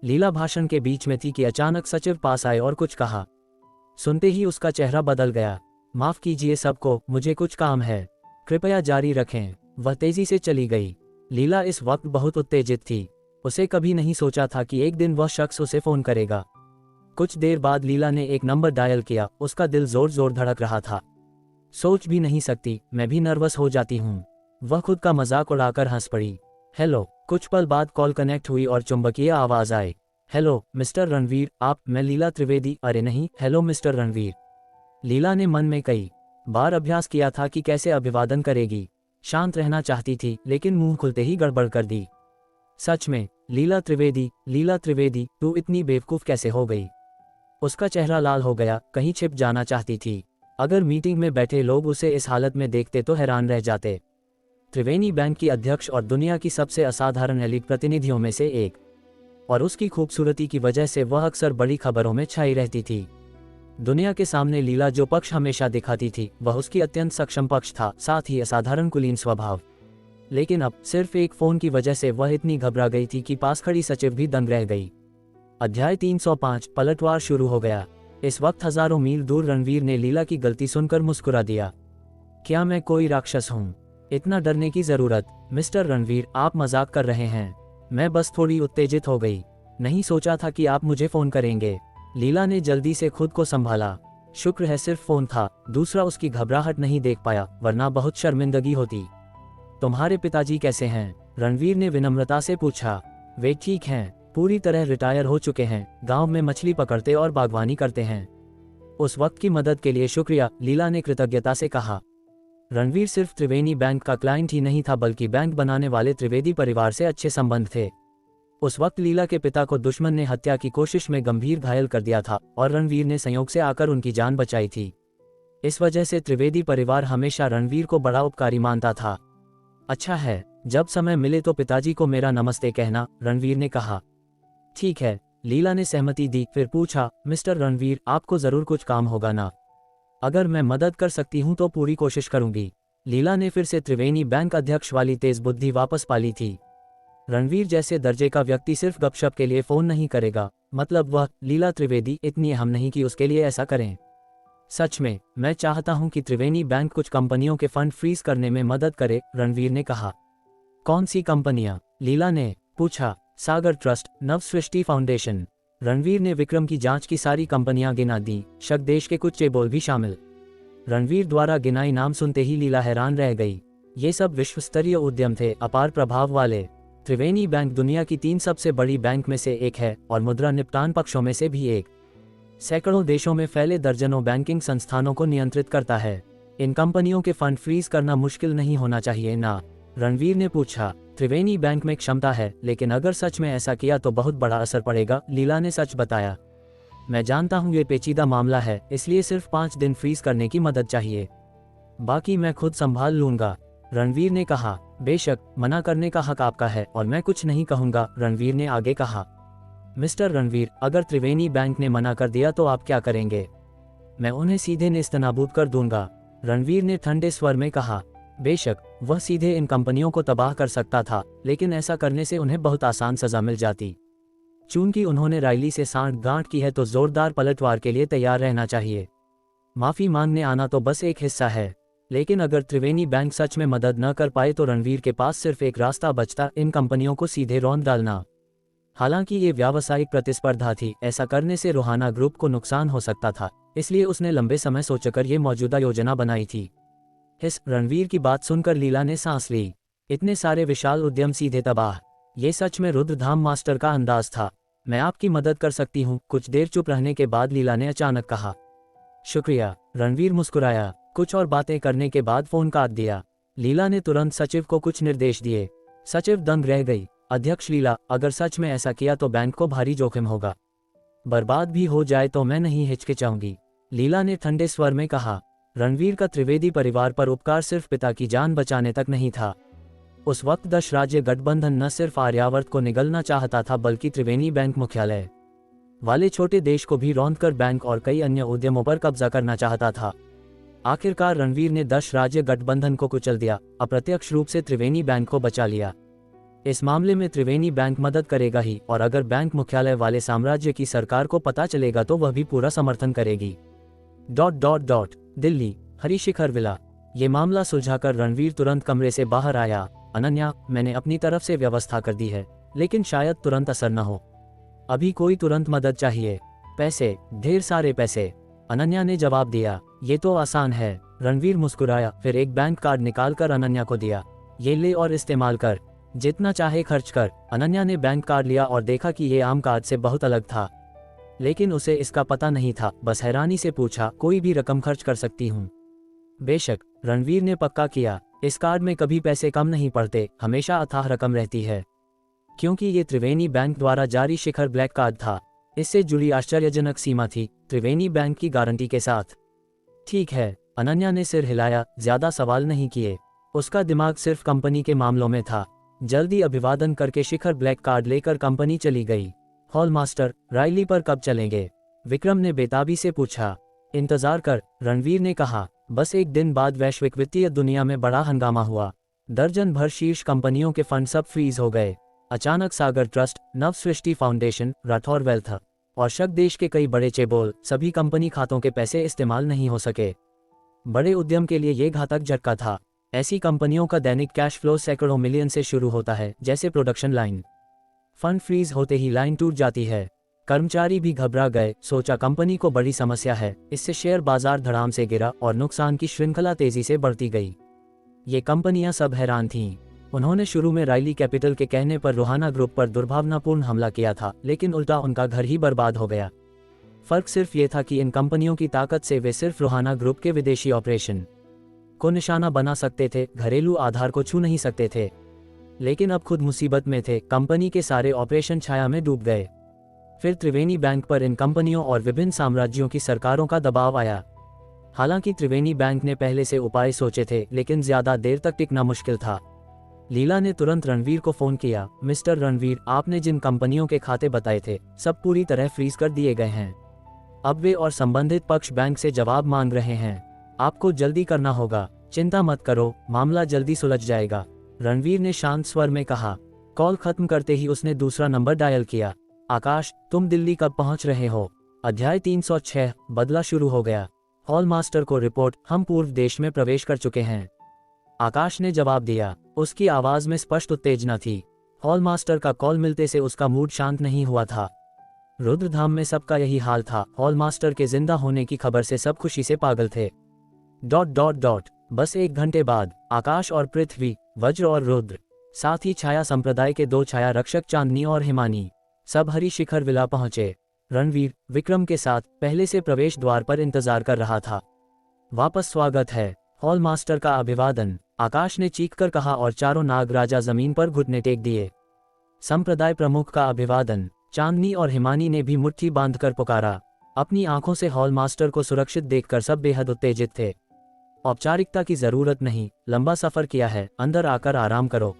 Speaker 2: लीला भाषण के बीच में थी कि अचानक सचिव पास आए और कुछ कहा। सुनते ही उसका चेहरा बदल गया। माफ कीजिए सबको, मुझे कुछ काम है, कृपया जारी रखें। वह तेजी से चली गई। लीला इस वक्त बहुत उत्तेजित थी। उसे कभी नहीं सोचा था कि एक दिन वह शख्स उसे फोन करेगा। कुछ देर बाद लीला ने एक नंबर डायल किया। उसका दिल जोर जोर धड़क रहा था। सोच भी नहीं सकती, मैं भी नर्वस हो जाती हूँ। वह खुद का मजाक उड़ाकर हंस पड़ी। हेलो। कुछ पल बाद कॉल कनेक्ट हुई और चुंबकीय आवाज आई। हेलो मिस्टर रणवीर, आप? मैं लीला त्रिवेदी। अरे नहीं, हेलो मिस्टर रणवीर। लीला ने मन में कई बार अभ्यास किया था कि कैसे अभिवादन करेगी। शांत रहना चाहती थी, लेकिन मुंह खुलते ही गड़बड़ कर दी। सच में, लीला त्रिवेदी, तू इतनी बेवकूफ कैसे हो गई? उसका चेहरा लाल हो गया, कहीं छिप जाना चाहती थी। अगर मीटिंग में बैठे लोग उसे इस हालत में देखते तो हैरान रह जाते। त्रिवेणी बैंक की अध्यक्ष और दुनिया की सबसे असाधारण एलीट प्रतिनिधियों में से एक, और उसकी खूबसूरती की वजह से वह अक्सर बड़ी खबरों में छाई रहती थी। दुनिया के सामने लीला जो पक्ष हमेशा दिखाती थी, वह उसकी अत्यंत सक्षम पक्ष था, साथ ही असाधारण कुलीन स्वभाव। लेकिन अब सिर्फ एक फोन की वजह से वह इतनी घबरा गई थी कि पास खड़ी सचिव भी दंग रह गई। अध्याय 305 पलटवार शुरू हो गया। इस वक्त हजारों मील दूर रणवीर ने लीला की गलती सुनकर मुस्कुरा दिया। क्या मैं कोई राक्षस हूँ? इतना डरने की जरूरत? मिस्टर रणवीर, आप मजाक कर रहे हैं। मैं बस थोड़ी उत्तेजित हो गई। नहीं सोचा था कि आप मुझे फोन करेंगे। लीला ने जल्दी से खुद को संभाला। शुक्र है सिर्फ फोन था, दूसरा उसकी घबराहट नहीं देख पाया, वरना बहुत शर्मिंदगी होती। तुम्हारे पिताजी कैसे हैं? रणवीर ने विनम्रता से पूछा। वे ठीक हैं, पूरी तरह रिटायर हो चुके हैं, गांव में मछली पकड़ते और बागवानी करते हैं। उस वक्त की मदद के लिए शुक्रिया, लीला ने कृतज्ञता से कहा। रणवीर सिर्फ त्रिवेणी बैंक का क्लाइंट ही नहीं था, बल्कि बैंक बनाने वाले त्रिवेदी परिवार से अच्छे संबंध थे। उस वक्त लीला के पिता को दुश्मन ने हत्या की कोशिश में गंभीर घायल कर दिया था और रणवीर ने संयोग से आकर उनकी जान बचाई थी। इस वजह से त्रिवेदी परिवार हमेशा रणवीर को बड़ा उपकारी मानता था। अच्छा है, जब समय मिले तो पिताजी को मेरा नमस्ते कहना, रणवीर ने कहा। ठीक है, लीला ने सहमति दी, फिर पूछा, मिस्टर रणवीर, आपको जरूर कुछ काम होगा ना? अगर मैं मदद कर सकती हूँ तो पूरी कोशिश करूंगी। लीला ने फिर से त्रिवेणी बैंक अध्यक्ष वाली तेज बुद्धि वापस पाली थी। रणवीर जैसे दर्जे का व्यक्ति सिर्फ गपशप के लिए फोन नहीं करेगा, मतलब वह लीला त्रिवेदी इतनी अहम नहीं कि उसके लिए ऐसा करें। सच में, मैं चाहता हूं कि त्रिवेणी बैंक कुछ कंपनियों के फंड फ्रीज करने में मदद करे, रणवीर ने कहा। कौन सी कंपनियां? लीला ने पूछा। सागर ट्रस्ट, नव सृष्टि फाउंडेशन। रणवीर ने विक्रम की जांच की सारी कंपनियां गिना दी, शक देश के कुछ चेबोल भी शामिल। रणवीर द्वारा गिनाई नाम सुनते ही लीला हैरान रह गई। ये सब विश्व स्तरीय उद्यम थे, अपार प्रभाव वाले। त्रिवेणी बैंक दुनिया की 3 सबसे बड़ी बैंक में से एक है और मुद्रा निपटान पक्षों में से भी एक। सैकड़ों देशों में फैले दर्जनों बैंकिंग संस्थानों को नियंत्रित करता है। इन कंपनियों के फंड फ्रीज करना मुश्किल नहीं होना चाहिए ना? रणवीर ने पूछा। त्रिवेणी बैंक में क्षमता है, लेकिन अगर सच में ऐसा किया तो बहुत बड़ा असर पड़ेगा, लीला ने सच बताया। मैं जानता हूँ ये पेचीदा मामला है, इसलिए सिर्फ 5 दिन फ्रीज करने की मदद चाहिए, बाकी मैं खुद संभाल लूंगा, रणवीर ने कहा। बेशक, मना करने का हक आपका है और मैं कुछ नहीं कहूंगा, रणवीर ने आगे कहा। मिस्टर रणवीर, अगर त्रिवेणी बैंक ने मना कर दिया तो आप क्या करेंगे? मैं उन्हें सीधे नेस्तनाबूद कर दूंगा, रणवीर ने ठंडे स्वर में कहा। बेशक, वह सीधे इन कंपनियों को तबाह कर सकता था, लेकिन ऐसा करने से उन्हें बहुत आसान सजा मिल जाती। चूंकि उन्होंने राइली से सांठ-गांठ की है तो जोरदार पलटवार के लिए तैयार रहना चाहिए। माफी मांगने आना तो बस एक हिस्सा है, लेकिन अगर त्रिवेणी बैंक सच में मदद न कर पाए तो रणवीर के पास सिर्फ एक रास्ता बचता, इन कंपनियों को सीधे रौंद डालना। हालांकि ये व्यावसायिक प्रतिस्पर्धा थी, ऐसा करने से रोहाना ग्रुप को नुकसान हो सकता था, इसलिए उसने लंबे समय सोचकर ये मौजूदा योजना बनाई थी। इस रणवीर की बात सुनकर लीला ने सांस ली। इतने सारे विशाल उद्यम सीधे तबाह, ये सच में रुद्रधाम मास्टर का अंदाज था। मैं आपकी मदद कर सकती हूँ, कुछ देर चुप रहने के बाद लीला ने अचानक कहा। शुक्रिया, रणवीर मुस्कुराया। कुछ और बातें करने के बाद फोन काट दिया। लीला ने तुरंत सचिव को कुछ निर्देश दिए। सचिव दंग रह गई। अध्यक्ष लीला, अगर सच में ऐसा किया तो बैंक को भारी जोखिम होगा, बर्बाद भी हो जाए तो मैं नहीं हिचकिचाऊंगी, लीला ने ठंडे स्वर में कहा। रणवीर का त्रिवेदी परिवार पर उपकार सिर्फ पिता की जान बचाने तक नहीं था। उस वक्त 10 राज्य गठबंधन न सिर्फ आर्यावर्त को निगलना चाहता था, बल्कि त्रिवेणी बैंक मुख्यालय वाले छोटे देश को भी रौंदकर बैंक और कई अन्य उद्यमों पर कब्जा करना चाहता था। आखिरकार रणवीर ने 10 राज्य गठबंधन को कुचल दिया, अप्रत्यक्ष रूप से त्रिवेणी बैंक को बचा लिया। इस मामले में त्रिवेणी बैंक मदद करेगा ही, और अगर बैंक मुख्यालय वाले साम्राज्य की सरकार को पता चलेगा तो वह भी पूरा समर्थन करेगी। दिल्ली, हरिशिखर विला। ये मामला सुलझाकर रणवीर तुरंत कमरे से बाहर आया। अनन्या, मैंने अपनी तरफ से व्यवस्था कर दी है, लेकिन शायद तुरंत असर न हो। अभी कोई तुरंत मदद चाहिए। पैसे, ढेर सारे पैसे। अनन्या ने जवाब दिया। ये तो आसान है। रणवीर मुस्कुराया, फिर एक बैंक कार्ड निकालकर अनन्या को दिया। ये ले और इस्तेमाल कर, जितना चाहे खर्च कर। अनन्या ने बैंक कार्ड लिया और देखा कि ये आम कार्ड से बहुत अलग था, लेकिन उसे इसका पता नहीं था। बस हैरानी से पूछा, कोई भी रकम खर्च कर सकती हूँ? बेशक, रणवीर ने पक्का किया। इस कार्ड में कभी पैसे कम नहीं पड़ते, हमेशा अथाह रकम रहती है। क्योंकि ये त्रिवेणी बैंक द्वारा जारी शिखर ब्लैक कार्ड था, इससे जुड़ी आश्चर्यजनक सीमा थी, त्रिवेणी बैंक की गारंटी के साथ। ठीक है, अनन्या ने सिर हिलाया, ज्यादा सवाल नहीं किए। उसका दिमाग सिर्फ कंपनी के मामलों में था। जल्दी अभिवादन करके शिखर ब्लैक कार्ड लेकर कंपनी चली गई। हॉल मास्टर, राइली पर कब चलेंगे? विक्रम ने बेताबी से पूछा। इंतजार कर, रणवीर ने कहा। बस एक दिन बाद वैश्विक वित्तीय दुनिया में बड़ा हंगामा हुआ। दर्जन भर शीर्ष कंपनियों के फंड सब फ्रीज हो गए। अचानक सागर ट्रस्ट, नव सृष्टि फाउंडेशन, राठौर वेल्थ और शक देश के कई बड़े चेबोल, सभी कंपनी खातों के पैसे इस्तेमाल नहीं हो सके। बड़े उद्यम के लिए ये घातक झटका था। ऐसी कंपनियों का दैनिक कैश फ्लो सैकड़ों मिलियन से शुरू होता है, जैसे प्रोडक्शन लाइन। फंड फ्रीज होते ही लाइन टूट जाती है। कर्मचारी भी घबरा गए। सोचा कंपनी को बड़ी समस्या है। इससे शेयर बाजार धड़ाम से गिरा और नुकसान की श्रृंखला तेजी से बढ़ती गई। ये कंपनियां सब हैरान थीं। उन्होंने शुरू में राइली कैपिटल के कहने पर रोहाना ग्रुप पर दुर्भावनापूर्ण हमला किया था, लेकिन उल्टा उनका घर ही बर्बाद हो गया। फर्क सिर्फ ये था कि इन कंपनियों की ताकत से वे सिर्फ रोहाना ग्रुप के विदेशी ऑपरेशन को निशाना बना सकते थे, घरेलू आधार को छू नहीं सकते थे। लेकिन अब खुद मुसीबत में थे। कंपनी के सारे ऑपरेशन छाया में डूब गए। फिर त्रिवेणी बैंक पर इन कंपनियों और विभिन्न साम्राज्यों की सरकारों का दबाव आया। हालांकि त्रिवेणी बैंक ने पहले से उपाय सोचे थे, लेकिन ज्यादा देर तक टिकना मुश्किल था। लीला ने तुरंत रणवीर को फोन किया। मिस्टर रणवीर, आपने जिन कंपनियों के खाते बताए थे, सब पूरी तरह फ्रीज कर दिए गए हैं। अब वे और संबंधित पक्ष बैंक से जवाब मांग रहे हैं। आपको जल्दी करना होगा। चिंता मत करो, मामला जल्दी सुलझ जाएगा, रणवीर ने शांत स्वर में कहा। कॉल खत्म करते ही उसने दूसरा नंबर डायल किया। आकाश, तुम दिल्ली कब पहुंच रहे हो? अध्याय 306, बदला शुरू हो गया। हॉल मास्टर को रिपोर्ट, हम पूर्व देश में प्रवेश कर चुके हैं, आकाश ने जवाब दिया। उसकी आवाज में स्पष्ट उत्तेजना थी। हॉल मास्टर का कॉल मिलते से उसका मूड शांत नहीं हुआ था। रुद्रधाम में सबका यही हाल था। हॉल मास्टर के जिंदा होने की खबर से सब खुशी से पागल थे। ... बस 1 घंटे बाद आकाश और पृथ्वी, वज्र और रुद्र, साथ ही छाया संप्रदाय के 2 छाया रक्षक चांदनी और हिमानी, सब हरिशिखर विला पहुंचे। रणवीर विक्रम के साथ पहले से प्रवेश द्वार पर इंतजार कर रहा था। वापस स्वागत है, हॉल मास्टर का अभिवादन, आकाश ने चीखकर कहा और चारों नाग राजा जमीन पर घुटने टेक दिए। संप्रदाय प्रमुख का अभिवादन, चांदनी और हिमानी ने भी मुट्ठी बांधकर पुकारा। अपनी आंखों से हॉल मास्टर को सुरक्षित देखकर सब बेहद उत्तेजित थे। औपचारिकता की जरूरत नहीं, लंबा सफर किया है, अंदर आकर आराम करो,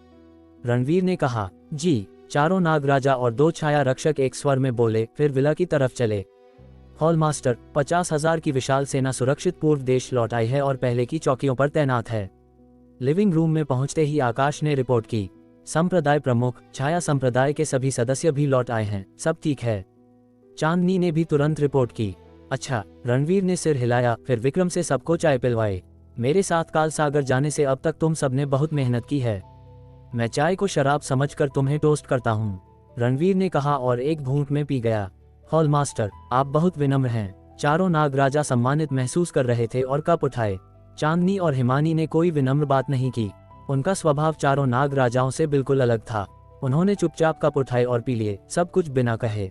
Speaker 2: रणवीर ने कहा। जी। चारों नाग राजा और 2 छाया रक्षक एक स्वर में बोले, फिर विला की तरफ चले। हॉल मास्टर, 50,000 की विशाल सेना सुरक्षित पूर्व देश लौट आई है और पहले की चौकियों पर तैनात है। लिविंग रूम में पहुंचते ही आकाश ने रिपोर्ट की। संप्रदाय प्रमुख, छाया संप्रदाय के सभी सदस्य भी लौट आए हैं, सब ठीक है। चांदनी ने भी तुरंत रिपोर्ट की। अच्छा, रणवीर ने सिर हिलाया, फिर विक्रम से सबको चाय पिलवाई। मेरे साथ काल सागर जाने से अब तक तुम सबने बहुत मेहनत की है। मैं चाय को शराब समझकर तुम्हें टोस्ट करता हूँ, रणवीर ने कहा और एक घूंट में पी गया। हॉल मास्टर, आप बहुत विनम्र हैं। चारों नाग राजा सम्मानित महसूस कर रहे थे और कप उठाए। चांदनी और हिमानी ने कोई विनम्र बात नहीं की। उनका स्वभाव चारों नाग राजाओं से बिल्कुल अलग था। उन्होंने चुपचाप कप उठाए और पी लिए, सब कुछ बिना कहे।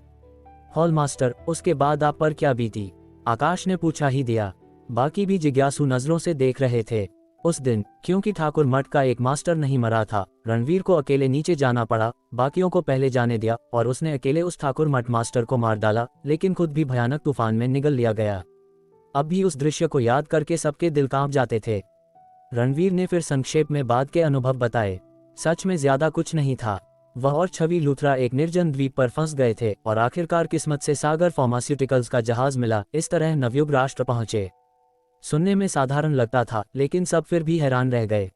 Speaker 2: हॉल मास्टर, उसके बाद आप पर क्या बीती? आकाश ने पूछा ही दिया। बाकी भी जिज्ञासु नजरों से देख रहे थे। उस दिन क्योंकि ठाकुर मठ का एक मास्टर नहीं मरा था, रणवीर को अकेले नीचे जाना पड़ा। बाकियों को पहले जाने दिया और उसने अकेले उस ठाकुर मठ मास्टर को मार डाला, लेकिन खुद भी भयानक तूफान में निगल लिया गया। अब भी उस दृश्य को याद करके सबके दिल कांप जाते थे। रणवीर ने फिर संक्षेप में बाद के अनुभव बताए। सच में ज्यादा कुछ नहीं था। वह और छवि लूथरा एक निर्जन द्वीप पर फंस गए थे और आखिरकार किस्मत से सागर फार्मास्यूटिकल्स का जहाज मिला। इस तरह नवयुग राष्ट्र पहुंचे। सुनने में साधारण लगता था, लेकिन सब फिर भी हैरान रह गए।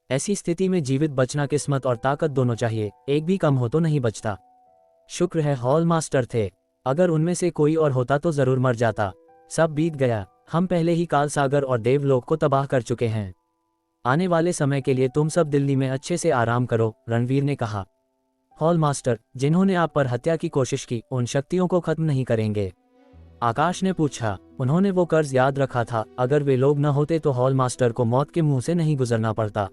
Speaker 2: ऐसी स्थिति में जीवित बचना किस्मत और ताकत दोनों चाहिए, एक भी कम हो तो नहीं बचता। शुक्र है हॉल मास्टर थे, अगर उनमें से कोई और होता तो जरूर मर जाता। सब बीत गया, हम पहले ही काल सागर और देवलोक को तबाह कर चुके हैं। आने वाले समय के लिए तुम सब दिल्ली में अच्छे से आराम करो, रणवीर ने कहा। हॉल मास्टर, जिन्होंने आप पर हत्या की कोशिश की, उन शक्तियों को खत्म नहीं करेंगे? आकाश ने पूछा। उन्होंने वो कर्ज याद रखा था, अगर वे लोग न होते तो हॉल मास्टर को मौत के मुंह से नहीं गुजरना पड़ता।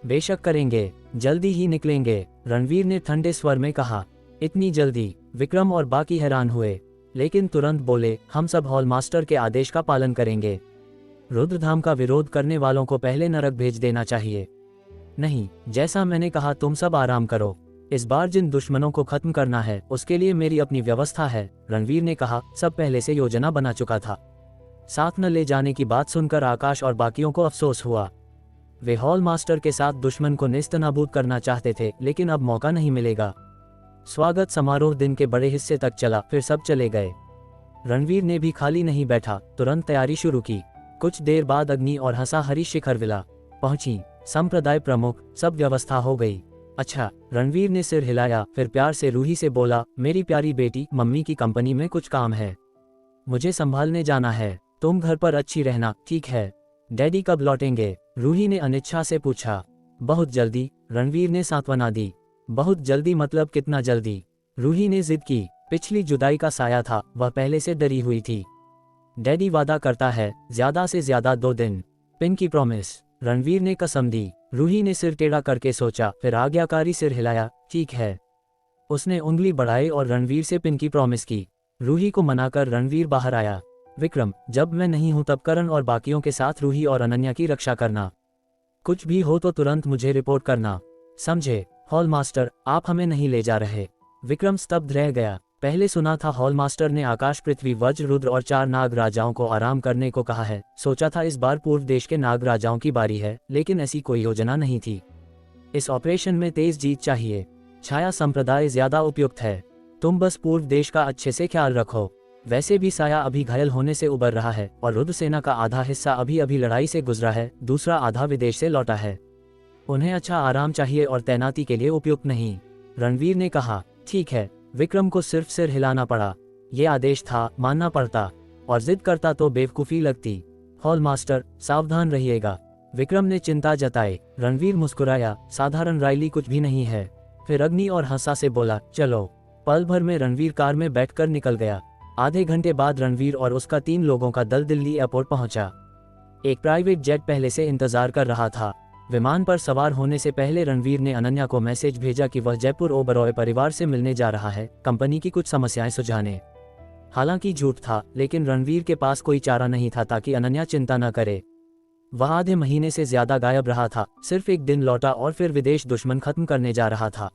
Speaker 2: बेशक करेंगे, जल्दी ही निकलेंगे, रणवीर ने ठंडे स्वर में कहा। इतनी जल्दी? विक्रम और बाकी हैरान हुए, लेकिन तुरंत बोले, हम सब हॉल मास्टर के आदेश का पालन करेंगे। रुद्रधाम का विरोध करने वालों को पहले नरक भेज देना चाहिए। नहीं, जैसा मैंने कहा, तुम सब आराम करो। इस बार जिन दुश्मनों को खत्म करना है उसके लिए मेरी अपनी व्यवस्था है, रणवीर ने कहा। सब पहले से योजना बना चुका था। साथ न ले जाने की बात सुनकर आकाश और बाकियों को अफसोस हुआ। वे हॉल मास्टर के साथ दुश्मन को नेस्तनाबूद करना चाहते थे, लेकिन अब मौका नहीं मिलेगा। स्वागत समारोह दिन के बड़े हिस्से तक चला, फिर सब चले गए। रणवीर ने भी खाली नहीं बैठा, तुरंत तैयारी शुरू की। कुछ देर बाद अग्नि और हंसाहरी शिखर विला पहुंची। संप्रदाय प्रमुख, सब व्यवस्था हो गई। अच्छा, रणवीर ने सिर हिलाया, फिर प्यार से रूही से बोला, मेरी प्यारी बेटी, मम्मी की कंपनी में कुछ काम है, मुझे संभालने जाना है। तुम घर पर अच्छी रहना, ठीक है? डैडी कब लौटेंगे? रूही ने अनिच्छा से पूछा। बहुत जल्दी, रणवीर ने सांत्वना दी। बहुत जल्दी मतलब कितना जल्दी? रूही ने जिद की। पिछली जुदाई का साया था, वह पहले से डरी हुई थी। डैडी वादा करता है, ज्यादा से ज्यादा 2 दिन। पिंकी प्रॉमिस, रणवीर ने कसम दी। रूही ने सिर टेढ़ा करके सोचा, फिर आज्ञाकारी सिर हिलाया। ठीक है। उसने उंगली बढ़ाई और रणवीर से पिंकी प्रॉमिस की। रूही को मनाकर रणवीर बाहर आया। विक्रम, जब मैं नहीं हूं तब करण और बाकियों के साथ रूही और अनन्या की रक्षा करना। कुछ भी हो तो तुरंत मुझे रिपोर्ट करना, समझे? हॉल मास्टर, आप हमें नहीं ले जा रहे? विक्रम स्तब्ध रह गया। पहले सुना था हॉल मास्टर ने आकाश, पृथ्वी, वज्र, रुद्र और 4 नाग राजाओं को आराम करने को कहा है। सोचा था इस बार पूर्व देश के नाग राजाओं की बारी है, लेकिन ऐसी कोई योजना नहीं थी। इस ऑपरेशन में तेज जीत चाहिए। छाया संप्रदाय ज्यादा उपयुक्त है। तुम बस पूर्व देश का अच्छे से ख्याल रखो। वैसे भी साया अभी घायल होने से उबर रहा है और रुद्र सेना का आधा हिस्सा अभी अभी लड़ाई से गुजरा है, दूसरा आधा विदेश से लौटा है। उन्हें अच्छा आराम चाहिए और तैनाती के लिए उपयुक्त नहीं, रणवीर ने कहा। ठीक है। विक्रम को सिर्फ सिर हिलाना पड़ा। ये आदेश था, मानना पड़ता, और जिद करता तो बेवकूफ़ी लगती। हॉल मास्टर, सावधान रहिएगा, विक्रम ने चिंता जताई। रणवीर मुस्कुराया, साधारण राइली कुछ भी नहीं है। फिर अग्नि और हंसा से बोला, चलो। पल भर में रणवीर कार में बैठकर निकल गया। आधे घंटे बाद रणवीर और उसका 3 लोगों का दल दिल्ली एयरपोर्ट पहुंचा। एक प्राइवेट जेट पहले से इंतजार कर रहा था। विमान पर सवार होने से पहले रणवीर ने अनन्या को मैसेज भेजा कि वह जयपुर ओबरॉय परिवार से मिलने जा रहा है, कंपनी की कुछ समस्याएं सुलझाने। हालांकि झूठ था, लेकिन रणवीर के पास कोई चारा नहीं था ताकि अनन्या चिंता न करे। वह आधे महीने से ज्यादा गायब रहा था, सिर्फ एक दिन लौटा और फिर विदेश दुश्मन खत्म करने जा रहा था।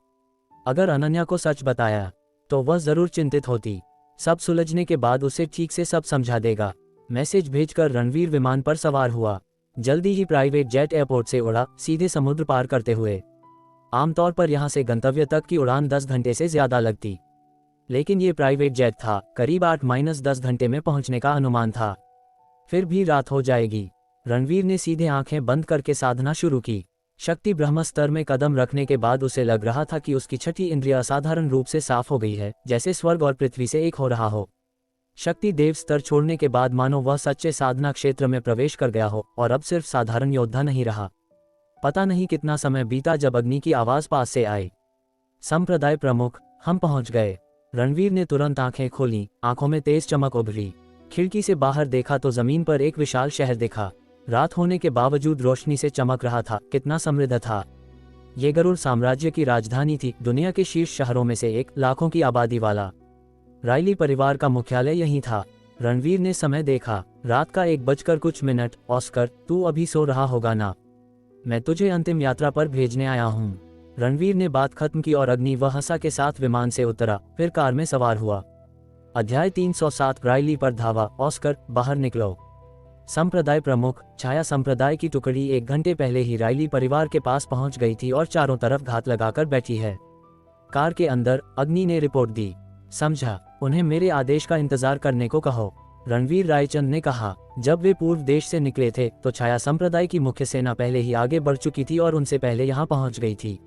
Speaker 2: अगर अनन्या को सच बताया तो वह जरूर चिंतित होती। सब सुलझने के बाद उसे ठीक से सब समझा देगा। मैसेज भेजकर रणवीर विमान पर सवार हुआ। जल्दी ही प्राइवेट जेट एयरपोर्ट से उड़ा, सीधे समुद्र पार करते हुए। आमतौर पर यहां से गंतव्य तक की उड़ान 10 घंटे से ज्यादा लगती, लेकिन ये प्राइवेट जेट था, करीब 8-10 घंटे में पहुंचने का अनुमान था। फिर भी रात हो जाएगी। रणवीर ने सीधे आंखें बंद करके साधना शुरू की। शक्ति ब्रह्म स्तर में कदम रखने के बाद उसे लग रहा था कि उसकी छठी इंद्रिय असाधारण रूप से साफ हो गई है, जैसे स्वर्ग और पृथ्वी से एक हो रहा हो। शक्ति देव स्तर छोड़ने के बाद मानो वह सच्चे साधना क्षेत्र में प्रवेश कर गया हो और अब सिर्फ साधारण योद्धा नहीं रहा। पता नहीं कितना समय बीता जब अग्नि की आवाज पास से आई। संप्रदाय प्रमुख, हम पहुंच गए। रणवीर ने तुरंत आंखें खोली, आंखों में तेज चमक उभरी। खिड़की से बाहर देखा तो जमीन पर एक विशाल शहर देखा। रात होने के बावजूद रोशनी से चमक रहा था। कितना समृद्ध था। ये गरुड़ साम्राज्य की राजधानी थी, दुनिया के शीर्ष शहरों में से एक, लाखों की आबादी वाला। राइली परिवार का मुख्यालय यहीं था। रणवीर ने समय देखा, रात का 1:00 ऑस्कर, तू अभी सो रहा होगा ना? मैं तुझे अंतिम यात्रा पर भेजने आया हूँ। रणवीर ने बात खत्म की और अग्नि व हंसा के साथ विमान से उतरा, फिर कार में सवार हुआ। अध्याय 307 राइली पर धावा। ऑस्कर, बाहर निकलो। संप्रदाय प्रमुख, छाया संप्रदाय की टुकड़ी 1 घंटे पहले ही राइली परिवार के पास पहुंच गई थी और चारों तरफ घात लगाकर बैठी है। कार के अंदर अग्नि ने रिपोर्ट दी। समझा, उन्हें मेरे आदेश का इंतजार करने को कहो, रणवीर रायचंद ने कहा। जब वे पूर्व देश से निकले थे तो छाया संप्रदाय की मुख्य सेना पहले ही आगे बढ़ चुकी थी और उनसे पहले यहां पहुंच गई थी।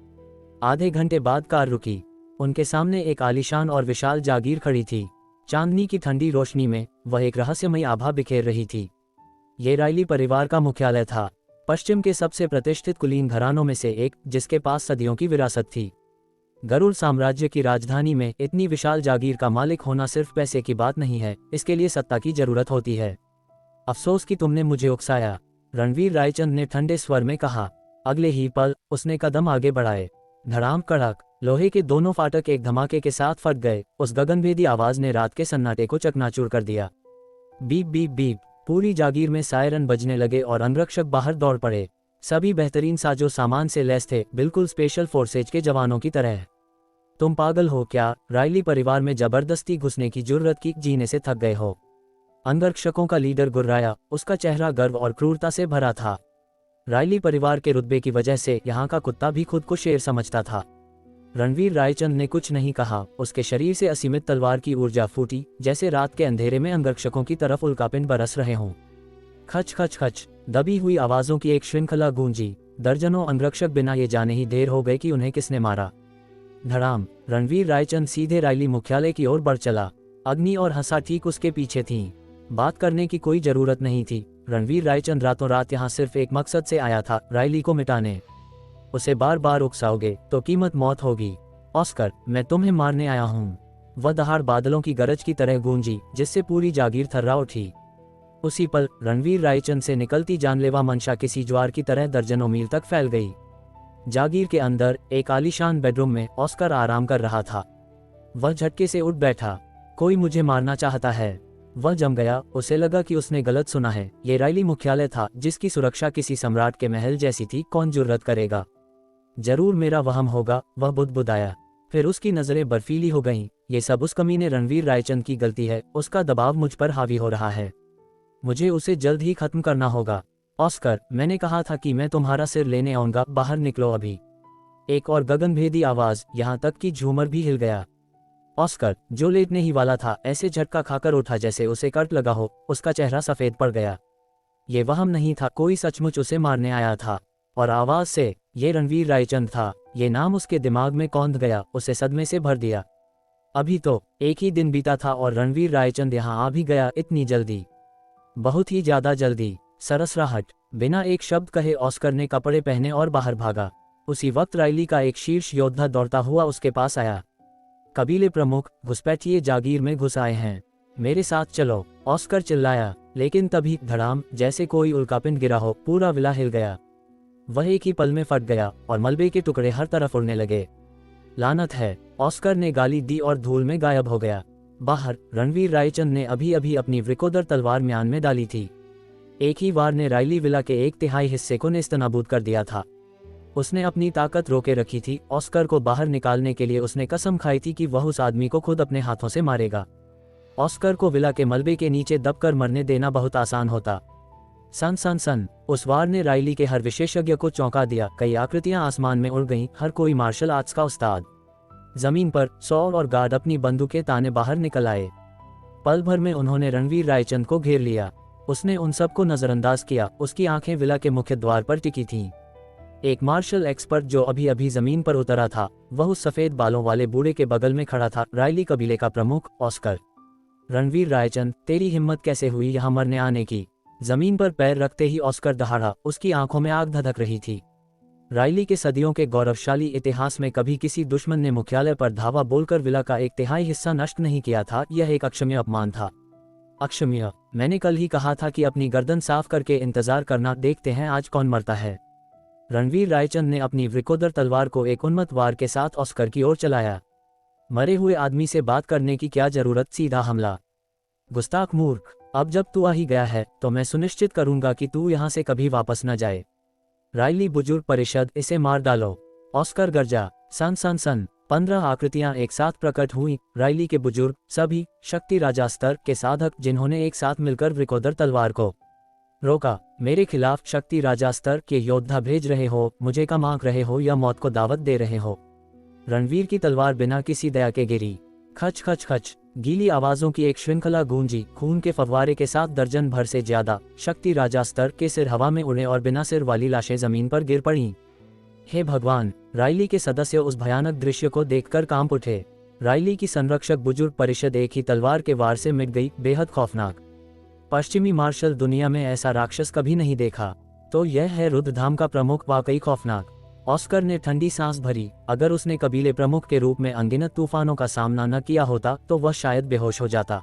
Speaker 2: आधे घंटे बाद कार रुकी। उनके सामने एक आलीशान और विशाल जागीर खड़ी थी। चांदनी की ठंडी रोशनी में वह एक रहस्यमयी आभा बिखेर रही थी। ये रायली परिवार का मुख्यालय था, पश्चिम के सबसे प्रतिष्ठित कुलीन घरानों में से एक, जिसके पास सदियों की विरासत थी। गरुड़ साम्राज्य की राजधानी में इतनी विशाल जागीर का मालिक होना सिर्फ पैसे की बात नहीं है, इसके लिए सत्ता की जरूरत होती है। अफसोस कि तुमने मुझे उकसाया, रणवीर रायचंद ने ठंडे स्वर में कहा। अगले ही पल उसने कदम आगे बढ़ाए। धड़ाम कड़क, लोहे के दोनों फाटक एक धमाके के साथ फट गए। उस गगनभेदी आवाज ने रात के सन्नाटे को चकनाचूर कर दिया। बीप बीप बीप, पूरी जागीर में सायरन बजने लगे और अंगरक्षक बाहर दौड़ पड़े। सभी बेहतरीन साजो सामान से लैस थे, बिल्कुल स्पेशल फोर्सेज के जवानों की तरह। तुम पागल हो क्या? रायली परिवार में जबरदस्ती घुसने की जुर्रत की, जीने से थक गए हो? अंगरक्षकों का लीडर गुर्राया, उसका चेहरा गर्व और क्रूरता से भरा था। रायली परिवार के रुतबे की वजह से यहाँ का कुत्ता भी खुद को शेर समझता था। रणवीर रायचंद ने कुछ नहीं कहा। उसके शरीर से असीमित तलवार की ऊर्जा फूटी, जैसे रात के अंधेरे में अंगरक्षकों की तरफ उल्कापिंड बरस रहे हों। खच खच खच, दबी हुई आवाजों की एक श्रृंखला गूंजी। दर्जनों अंगरक्षक बिना ये जाने ही देर हो गए कि उन्हें किसने मारा। धड़ाम, रणवीर रायचंद सीधे रायली मुख्यालय की ओर बढ़ चला। अग्नि और हंसा ठीक उसके पीछे थीं। बात करने की कोई जरूरत नहीं थी। रणवीर रायचंद रातों रात यहाँ सिर्फ एक मकसद से आया था, रायली को मिटाने। उसे बार बार उकसाओगे तो कीमत मौत होगी। ऑस्कर, मैं तुम्हें मारने आया हूँ। वह दहाड़ बादलों की गरज की तरह गूंजी, जिससे पूरी जागीर थर्रा उठी। उसी पल रणवीर रायचंद से निकलती जानलेवा मंशा किसी ज्वार की तरह दर्जनों मील तक फैल गई। जागीर के अंदर एक आलीशान बेडरूम में ऑस्कर आराम कर रहा था। वह झटके से उठ बैठा। कोई मुझे मारना चाहता है। वह जम गया। उसे लगा कि उसने गलत सुना है। ये रायली मुख्यालय था, जिसकी सुरक्षा किसी सम्राट के महल जैसी थी। कौन जुर्रत करेगा? जरूर मेरा वहम होगा, वह बुदबुदाया। फिर उसकी नजरें बर्फीली हो गईं। ये सब उस कमीने रणवीर रायचंद की गलती है। उसका दबाव मुझ पर हावी हो रहा है। मुझे उसे जल्द ही खत्म करना होगा। ऑस्कर, मैंने कहा था कि मैं तुम्हारा सिर लेने आऊंगा। बाहर निकलो अभी। एक और गगनभेदी आवाज, यहाँ तक कि झूमर भी हिल गया। ऑस्कर, जो लेटने ही वाला था, ऐसे झटका खाकर उठा जैसे उसे कट लगा हो। उसका चेहरा सफेद पड़ गया। ये वहम नहीं था, कोई सचमुच उसे मारने आया था। और आवाज से, ये रणवीर रायचंद था। ये नाम उसके दिमाग में कौंध गया, उसे सदमे से भर दिया। अभी तो एक ही दिन बीता था और रणवीर रायचंद यहाँ आ भी गया। इतनी जल्दी, बहुत ही ज्यादा जल्दी। सरसराहट, बिना एक शब्द कहे ऑस्कर ने कपड़े पहने और बाहर भागा। उसी वक्त रायली का एक शीर्ष योद्धा दौड़ता हुआ उसके पास आया। कबीले प्रमुख, घुसपैठिए जागीर में घुस आए हैं, मेरे साथ चलो, ऑस्कर चिल्लाया। लेकिन तभी धड़ाम, जैसे कोई उल्कापिंड गिरा हो, पूरा विला हिल गया। वह एक ही पल में फट गया और मलबे के टुकड़े हर तरफ उड़ने लगे। लानत है, ऑस्कर ने गाली दी और धूल में गायब हो गया। बाहर रणवीर रायचंद ने अभी अभी अपनी वृकोदर तलवार म्यान में डाली थी। एक ही वार ने रायली विला के 1/3 हिस्से को नेस्तनाबूद कर दिया था। उसने अपनी ताकत रोके रखी थी। ऑस्कर को बाहर निकालने के लिए उसने कसम खाई थी कि वह उस आदमी को खुद अपने हाथों से मारेगा। ऑस्कर को विला के मलबे के नीचे दबकर मरने देना बहुत आसान होता। सन सन सन, उस वार ने रायली के हर विशेषज्ञ को चौंका दिया। कई आकृतियां आसमान में उड़ गईं, हर कोई मार्शल आर्ट्स का उस्ताद। जमीन पर सॉल और गार्ड अपनी बंदूकें ताने बाहर निकल आए। पल भर में उन्होंने रणवीर रायचंद को घेर लिया। उसने उन सबको नजरअंदाज किया। उसकी आंखें विला के मुख्य द्वार पर टिकी थीं। एक मार्शल एक्सपर्ट जो अभी अभी जमीन पर उतरा था, वह उस सफेद बालों वाले बूढ़े के बगल में खड़ा था। रायली कबीले का प्रमुख, ऑस्कर। रणवीर रायचंद, तेरी हिम्मत कैसे हुई यहाँ मरने आने की? जमीन पर पैर रखते ही ऑस्कर दहाड़ा। उसकी आंखों में आग धधक रही थी। रायली के सदियों के गौरवशाली इतिहास में कभी किसी दुश्मन ने मुख्यालय पर धावा बोलकर विला का 1/3 हिस्सा नष्ट नहीं किया था। यह एक अक्षम्य अपमान था। अक्षम्य, मैंने कल ही कहा था कि अपनी गर्दन साफ करके इंतजार करना, देखते हैं आज कौन मरता है। रणवीर रायचंद ने अपनी वृकोदर तलवार को एक उन्मत्त वार के साथ ऑस्कर की ओर चलाया। मरे हुए आदमी से बात करने की क्या जरूरत, सीधा हमला। गुस्ताख मूर्ख, अब जब तू आ ही गया है तो मैं सुनिश्चित करूंगा कि तू यहाँ से कभी वापस न जाए। रायली बुजुर्ग परिषद, इसे मार डालो। ऑस्कर गरजा। सन सन सन, 15 आकृतियां एक साथ प्रकट हुई। रायली के बुजुर्ग, सभी शक्ति राजा स्तर के साधक, जिन्होंने एक साथ मिलकर वृकोदर तलवार को रोका। मेरे खिलाफ शक्ति राजा स्तर के योद्धा भेज रहे हो, मुझे कम आंक रहे हो या मौत को दावत दे रहे हो? रणवीर की तलवार बिना किसी दया के गिरी। खच खच खच, गीली आवाजों की एक श्रृंखला गूंजी। खून के फव्वारे के साथ दर्जन भर से ज्यादा शक्ति राजा स्तर के सिर हवा में उड़े और बिना सिर वाली लाशें जमीन पर गिर पड़ीं। हे भगवान, रायली के सदस्य उस भयानक दृश्य को देखकर कांप उठे। रायली की संरक्षक बुजुर्ग परिषद एक ही तलवार के वार से मिट गई, बेहद खौफनाक। पश्चिमी मार्शल दुनिया में ऐसा राक्षस कभी नहीं देखा। तो यह है रुद्रधाम का प्रमुख, वाकई खौफनाक। ऑस्कर ने ठंडी सांस भरी। अगर उसने कबीले प्रमुख के रूप में अनगिनत तूफानों का सामना न किया होता तो वह शायद बेहोश हो जाता।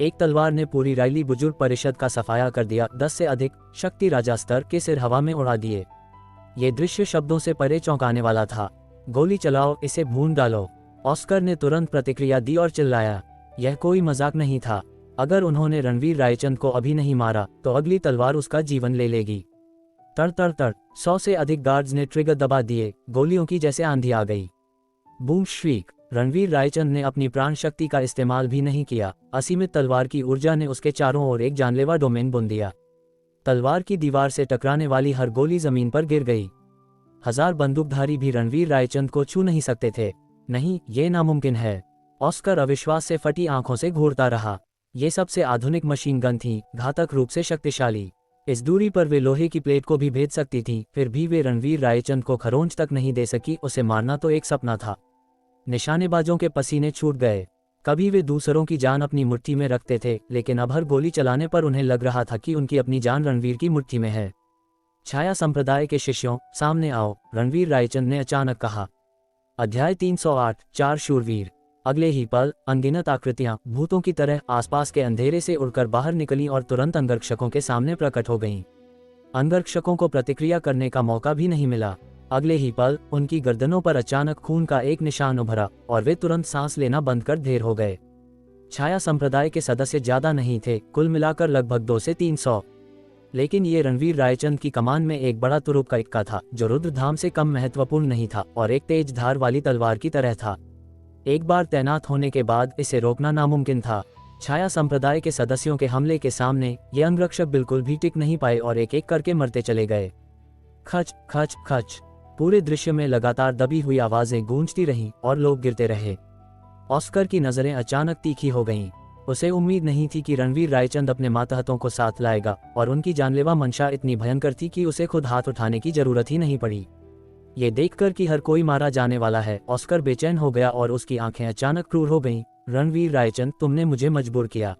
Speaker 2: एक तलवार ने पूरी राइली बुजुर्ग परिषद का सफाया कर दिया। 10 से अधिक शक्ति राजा स्तर के सिर हवा में उड़ा दिए। ये दृश्य शब्दों से परे चौंकाने वाला था। गोली चलाओ, इसे भून डालो। ऑस्कर ने तुरंत प्रतिक्रिया दी और चिल्लाया, यह कोई मजाक नहीं था। अगर उन्होंने रणवीर रायचंद को अभी नहीं मारा तो अगली तलवार उसका जीवन ले लेगी। तड़ तड़ तड़ 100 से अधिक गार्ड्स ने ट्रिगर दबा दिए। गोलियों की जैसे आंधी आ गई। बूम श्रीक। रणवीर रायचंद ने अपनी प्राण शक्ति का इस्तेमाल भी नहीं किया। असीमित तलवार की ऊर्जा ने उसके चारों ओर एक जानलेवा डोमेन बुन दिया। तलवार की दीवार से टकराने वाली हर गोली जमीन पर गिर गई। 1000 बंदूकधारी भी रणवीर रायचंद को छू नहीं सकते थे। नहीं, ये नामुमकिन है। ऑस्कर अविश्वास से फटी आंखों से घूरता रहा। ये सबसे आधुनिक मशीन गन थी, घातक रूप से शक्तिशाली। इस दूरी पर वे लोहे की प्लेट को भी भेद सकती थी। फिर भी वे रणवीर रायचंद को खरोंच तक नहीं दे सकी। उसे मारना तो एक सपना था। निशानेबाजों के पसीने छूट गए। कभी वे दूसरों की जान अपनी मुट्ठी में रखते थे, लेकिन अब हर गोली चलाने पर उन्हें लग रहा था कि उनकी अपनी जान रणवीर की मुट्ठी में है। छाया संप्रदाय के शिष्यों, सामने आओ, रणवीर रायचंद ने अचानक कहा। अध्याय 308, 4 शूरवीर। अगले ही पल अनगिनत आकृतियां भूतों की तरह आसपास के अंधेरे से उड़कर बाहर निकलीं और तुरंत अंगरक्षकों के सामने प्रकट हो गईं। अंगरक्षकों को प्रतिक्रिया करने का मौका भी नहीं मिला। अगले ही पल उनकी गर्दनों पर अचानक खून का एक निशान उभरा और वे तुरंत सांस लेना बंद कर ढेर हो गए। छाया संप्रदाय के सदस्य ज्यादा नहीं थे, कुल मिलाकर लगभग 2 से 300। लेकिन ये रणवीर रायचंद की कमान में एक बड़ा तुरुप का इक्का था, जो रुद्रधाम से कम महत्वपूर्ण नहीं था और एक तेज धार वाली तलवार की तरह था। एक बार तैनात होने के बाद इसे रोकना नामुमकिन था। छाया संप्रदाय के सदस्यों के हमले के सामने ये अंगरक्षक बिल्कुल भी टिक नहीं पाए और एक एक करके मरते चले गए। खच खच खच। पूरे दृश्य में लगातार दबी हुई आवाजें गूंजती रहीं और लोग गिरते रहे। ऑस्कर की नजरें अचानक तीखी हो गईं। उसे उम्मीद नहीं थी कि रणवीर रायचंद अपने मातहतों को साथ लाएगा, और उनकी जानलेवा मंशा इतनी भयंकर थी कि उसे खुद हाथ उठाने की जरूरत ही नहीं पड़ी। ये देखकर कि हर कोई मारा जाने वाला है, ऑस्कर बेचैन हो गया और उसकी आंखें अचानक क्रूर हो गईं। रणवीर रायचंद, तुमने मुझे मजबूर किया।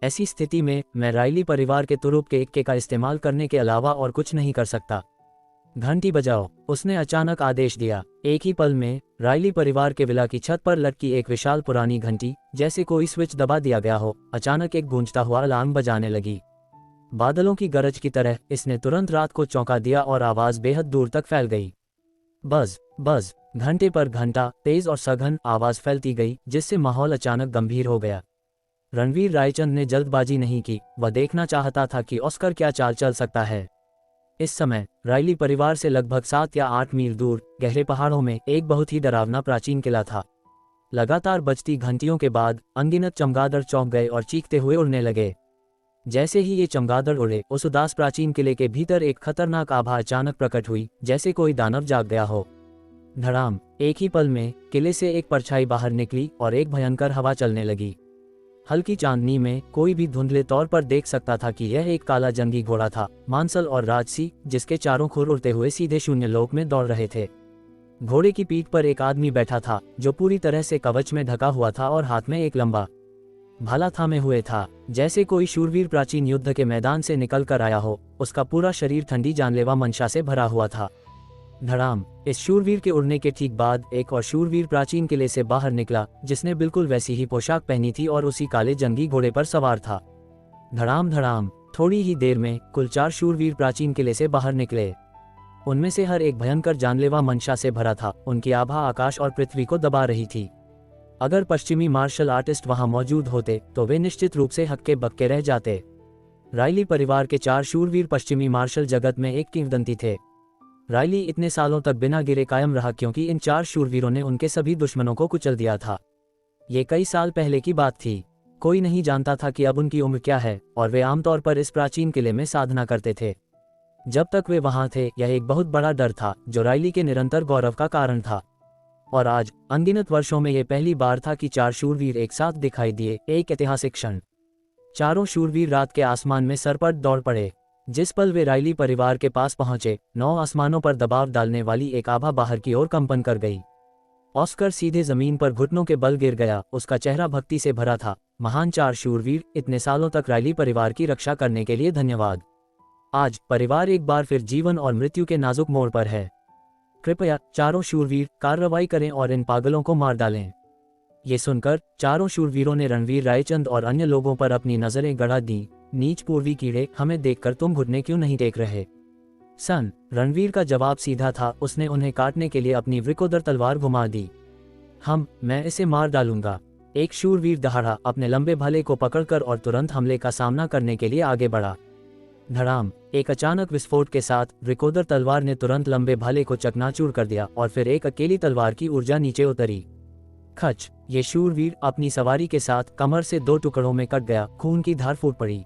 Speaker 2: ऐसी स्थिति में मैं राइली परिवार के तुरुप के इक्के का इस्तेमाल करने के अलावा और कुछ नहीं कर सकता। घंटी बजाओ, उसने अचानक आदेश दिया। एक ही पल में राइली परिवार के विला की छत पर लटकी एक विशाल पुरानी घंटी, जैसे कोई स्विच दबा दिया गया हो, अचानक एक गूंजता हुआ अलार्म बजाने लगी। बादलों की गरज की तरह इसने तुरंत रात को चौंका दिया और आवाज बेहद दूर तक फैल गई। बज बज। घंटे पर घंटा तेज और सघन आवाज फैलती गई, जिससे माहौल अचानक गंभीर हो गया। रणवीर रायचंद ने जल्दबाजी नहीं की। वह देखना चाहता था कि ऑस्कर क्या चाल चल सकता है। इस समय राइली परिवार से लगभग 7 या 8 मील दूर गहरे पहाड़ों में एक बहुत ही डरावना प्राचीन किला था। लगातार बजती घंटियों के बाद अनगिनत चमगादड़ चौंक गए और चीखते हुए उड़ने लगे। जैसे ही ये चमगादड़ उड़े, उस उदास प्राचीन किले के भीतर एक खतरनाक आभा अचानक प्रकट हुई, जैसे कोई दानव जाग गया हो। धड़ाम। एक ही पल में किले से एक परछाई बाहर निकली और एक भयंकर हवा चलने लगी। हल्की चांदनी में कोई भी धुंधले तौर पर देख सकता था कि यह एक काला जंगी घोड़ा था, मांसल और राजसी, जिसके चारों खुर उड़ते हुए सीधे शून्य लोक में दौड़ रहे थे। घोड़े की पीठ पर एक आदमी बैठा था, जो पूरी तरह से कवच में ढका हुआ था और हाथ में एक लंबा भाला थामे हुए था, जैसे कोई शूरवीर प्राचीन युद्ध के मैदान से निकल कर आया हो। उसका पूरा शरीर ठंडी जानलेवा मंशा से भरा हुआ था। धड़ाम। इस शूरवीर के उड़ने के ठीक बाद एक और शूरवीर प्राचीन किले से बाहर निकला, जिसने बिल्कुल वैसी ही पोशाक पहनी थी और उसी काले जंगी घोड़े पर सवार था। धड़ाम धड़ाम। थोड़ी ही देर में कुल 4 शूरवीर प्राचीन किले से बाहर निकले। उनमें से हर एक भयंकर जानलेवा मंशा से भरा था। उनकी आभा आकाश और पृथ्वी को दबा रही थी। अगर पश्चिमी मार्शल आर्टिस्ट वहां मौजूद होते तो वे निश्चित रूप से हक्के बक्के रह जाते। राइली परिवार के 4 शूरवीर पश्चिमी मार्शल जगत में एक किंवदंती थे। राइली इतने सालों तक बिना गिरे कायम रहा क्योंकि इन 4 शूरवीरों ने उनके सभी दुश्मनों को कुचल दिया था। ये कई साल पहले की बात थी। कोई नहीं जानता था कि अब उनकी उम्र क्या है, और वे आमतौर पर इस प्राचीन किले में साधना करते थे। जब तक वे वहां थे, यह एक बहुत बड़ा डर था जो राइली के निरंतर गौरव का कारण था। और आज अनगिनत वर्षों में यह पहली बार था कि 4 शूरवीर एक साथ दिखाई दिए। एक ऐतिहासिक क्षण। चारों शूरवीर रात के आसमान में सरपट दौड़ पड़े। जिस पल वे राइली परिवार के पास पहुंचे, 9 आसमानों पर दबाव डालने वाली एक आभा बाहर की ओर कंपन कर गई। ऑस्कर सीधे जमीन पर घुटनों के बल गिर गया, उसका चेहरा भक्ति से भरा था। महान 4 शूरवीर, इतने सालों तक राइली परिवार की रक्षा करने के लिए धन्यवाद। आज परिवार एक बार फिर जीवन और मृत्यु के नाजुक मोड़ पर है। कृपया चारों शूरवीर कार्रवाई करें और इन पागलों को मार डालें। ये सुनकर चारों शूरवीरों ने रणवीर रायचंद और अन्य लोगों पर अपनी नजरें गड़ा दी। नीच पूर्वी कीड़े, हमें देखकर तुम घुटने क्यों नहीं टेक रहे? सन, रणवीर का जवाब सीधा था। उसने उन्हें काटने के लिए अपनी वृकोदर तलवार घुमा दी। मैं इसे मार डालूंगा। एक शूरवीर दहाड़ा, अपने लंबे भाले को पकड़कर और तुरंत हमले का सामना करने के लिए आगे बढ़ा। धड़ाम, एक अचानक विस्फोट के साथ वृकोदर तलवार ने तुरंत लंबे भाले को चकनाचूर कर दिया और फिर एक अकेली तलवार की ऊर्जा नीचे उतरी। खच, ये शूरवीर अपनी सवारी के साथ कमर से 2 टुकड़ों में कट गया। खून की धार फूट पड़ी।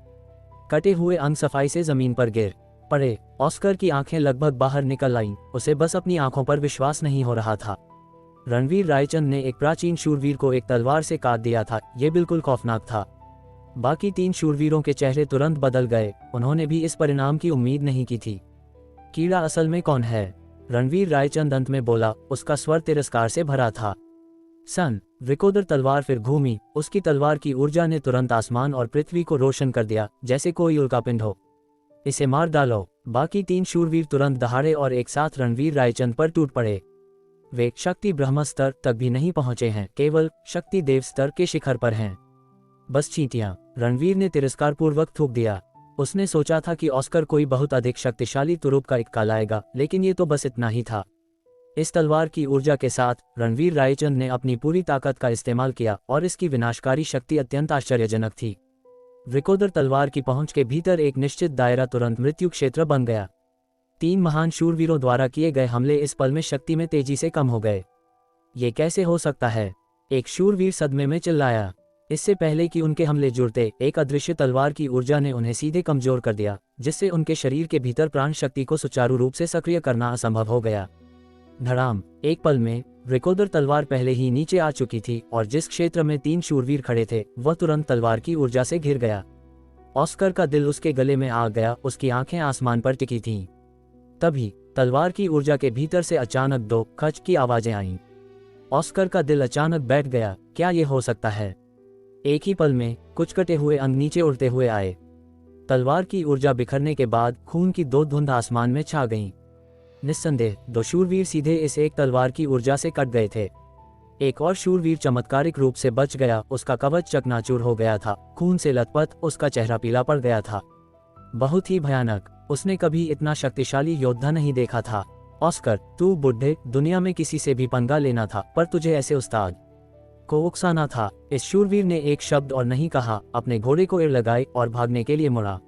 Speaker 2: कटे हुए अंग सफाई से जमीन पर गिर पड़े। ऑस्कर की आंखें लगभग बाहर निकल आईं। उसे बस अपनी आंखों पर विश्वास नहीं हो रहा था। रणवीर रायचंद ने एक प्राचीन शूरवीर को एक तलवार से काट दिया था। यह बिल्कुल खौफनाक था। बाकी 3 शूरवीरों के चेहरे तुरंत बदल गए। उन्होंने भी इस परिणाम की उम्मीद नहीं की थी। कीड़ा असल में कौन है? रणवीर रायचंद अंत में बोला, उसका स्वर तिरस्कार से भरा था। सन, वृकोदर तलवार फिर घूमी। उसकी तलवार की ऊर्जा ने तुरंत आसमान और पृथ्वी को रोशन कर दिया, जैसे कोई उल्कापिंड हो। इसे मार डालो। बाकी 3 शूरवीर तुरंत दहाड़े और एक साथ रणवीर रायचंद पर टूट पड़े। वे शक्ति ब्रह्म स्तर तक भी नहीं पहुंचे हैं, केवल शक्ति देव स्तर के शिखर पर हैं। बस चींटियां, रणवीर ने तिरस्कारपूर्वक थूक दिया। उसने सोचा था कि ऑस्कर कोई बहुत अधिक शक्तिशाली तुरुप का इक्का लाएगा, लेकिन ये तो बस इतना ही था। इस तलवार की ऊर्जा के साथ रणवीर रायचंद ने अपनी पूरी ताकत का इस्तेमाल किया और इसकी विनाशकारी शक्ति अत्यंत आश्चर्यजनक थी। वृकोदर तलवार की पहुंच के भीतर एक निश्चित दायरा तुरंत मृत्यु क्षेत्र बन गया। 3 महान शूरवीरों द्वारा किए गए हमले इस पल में शक्ति में तेजी से कम हो गए। ये कैसे हो सकता है? एक शूरवीर सदमे में चिल्लाया। इससे पहले कि उनके हमले जुड़ते, एक अदृश्य तलवार की ऊर्जा ने उन्हें सीधे कमजोर कर दिया, जिससे उनके शरीर के भीतर प्राण शक्ति को सुचारू रूप से सक्रिय करना असंभव हो गया। धड़ाम, एक पल में वृकोदर तलवार पहले ही नीचे आ चुकी थी और जिस क्षेत्र में 3 शूरवीर खड़े थे वह तुरंत तलवार की ऊर्जा से घिर गया। ऑस्कर का दिल उसके गले में आ गया। उसकी आंखें आसमान पर टिकी थीं। तभी तलवार की ऊर्जा के भीतर से अचानक 2 खच की आवाजें आईं। ऑस्कर का दिल अचानक बैठ गया। क्या ये हो सकता है? एक ही पल में कुछ कटे हुए अंग नीचे उड़ते हुए आए। तलवार की ऊर्जा बिखरने के बाद खून की 2 धुंध आसमान में छा गईं। निस्संदेह 2 शूरवीर सीधे इस एक तलवार की ऊर्जा से कट गए थे। एक और शूरवीर चमत्कारिक रूप से बच गया। उसका कवच चकनाचूर हो गया था। खून से लथपथ उसका चेहरा पीला पड़ गया था। बहुत ही भयानक। उसने कभी इतना शक्तिशाली योद्धा नहीं देखा था। ऑस्कर, तू बुढ़े, दुनिया में किसी से भी पंगा लेना था, पर तुझे ऐसे उस्ताद को उकसाना था। इस शूरवीर ने एक शब्द और नहीं कहा, अपने घोड़े को इड़ लगाई और भागने के लिए मुड़ा।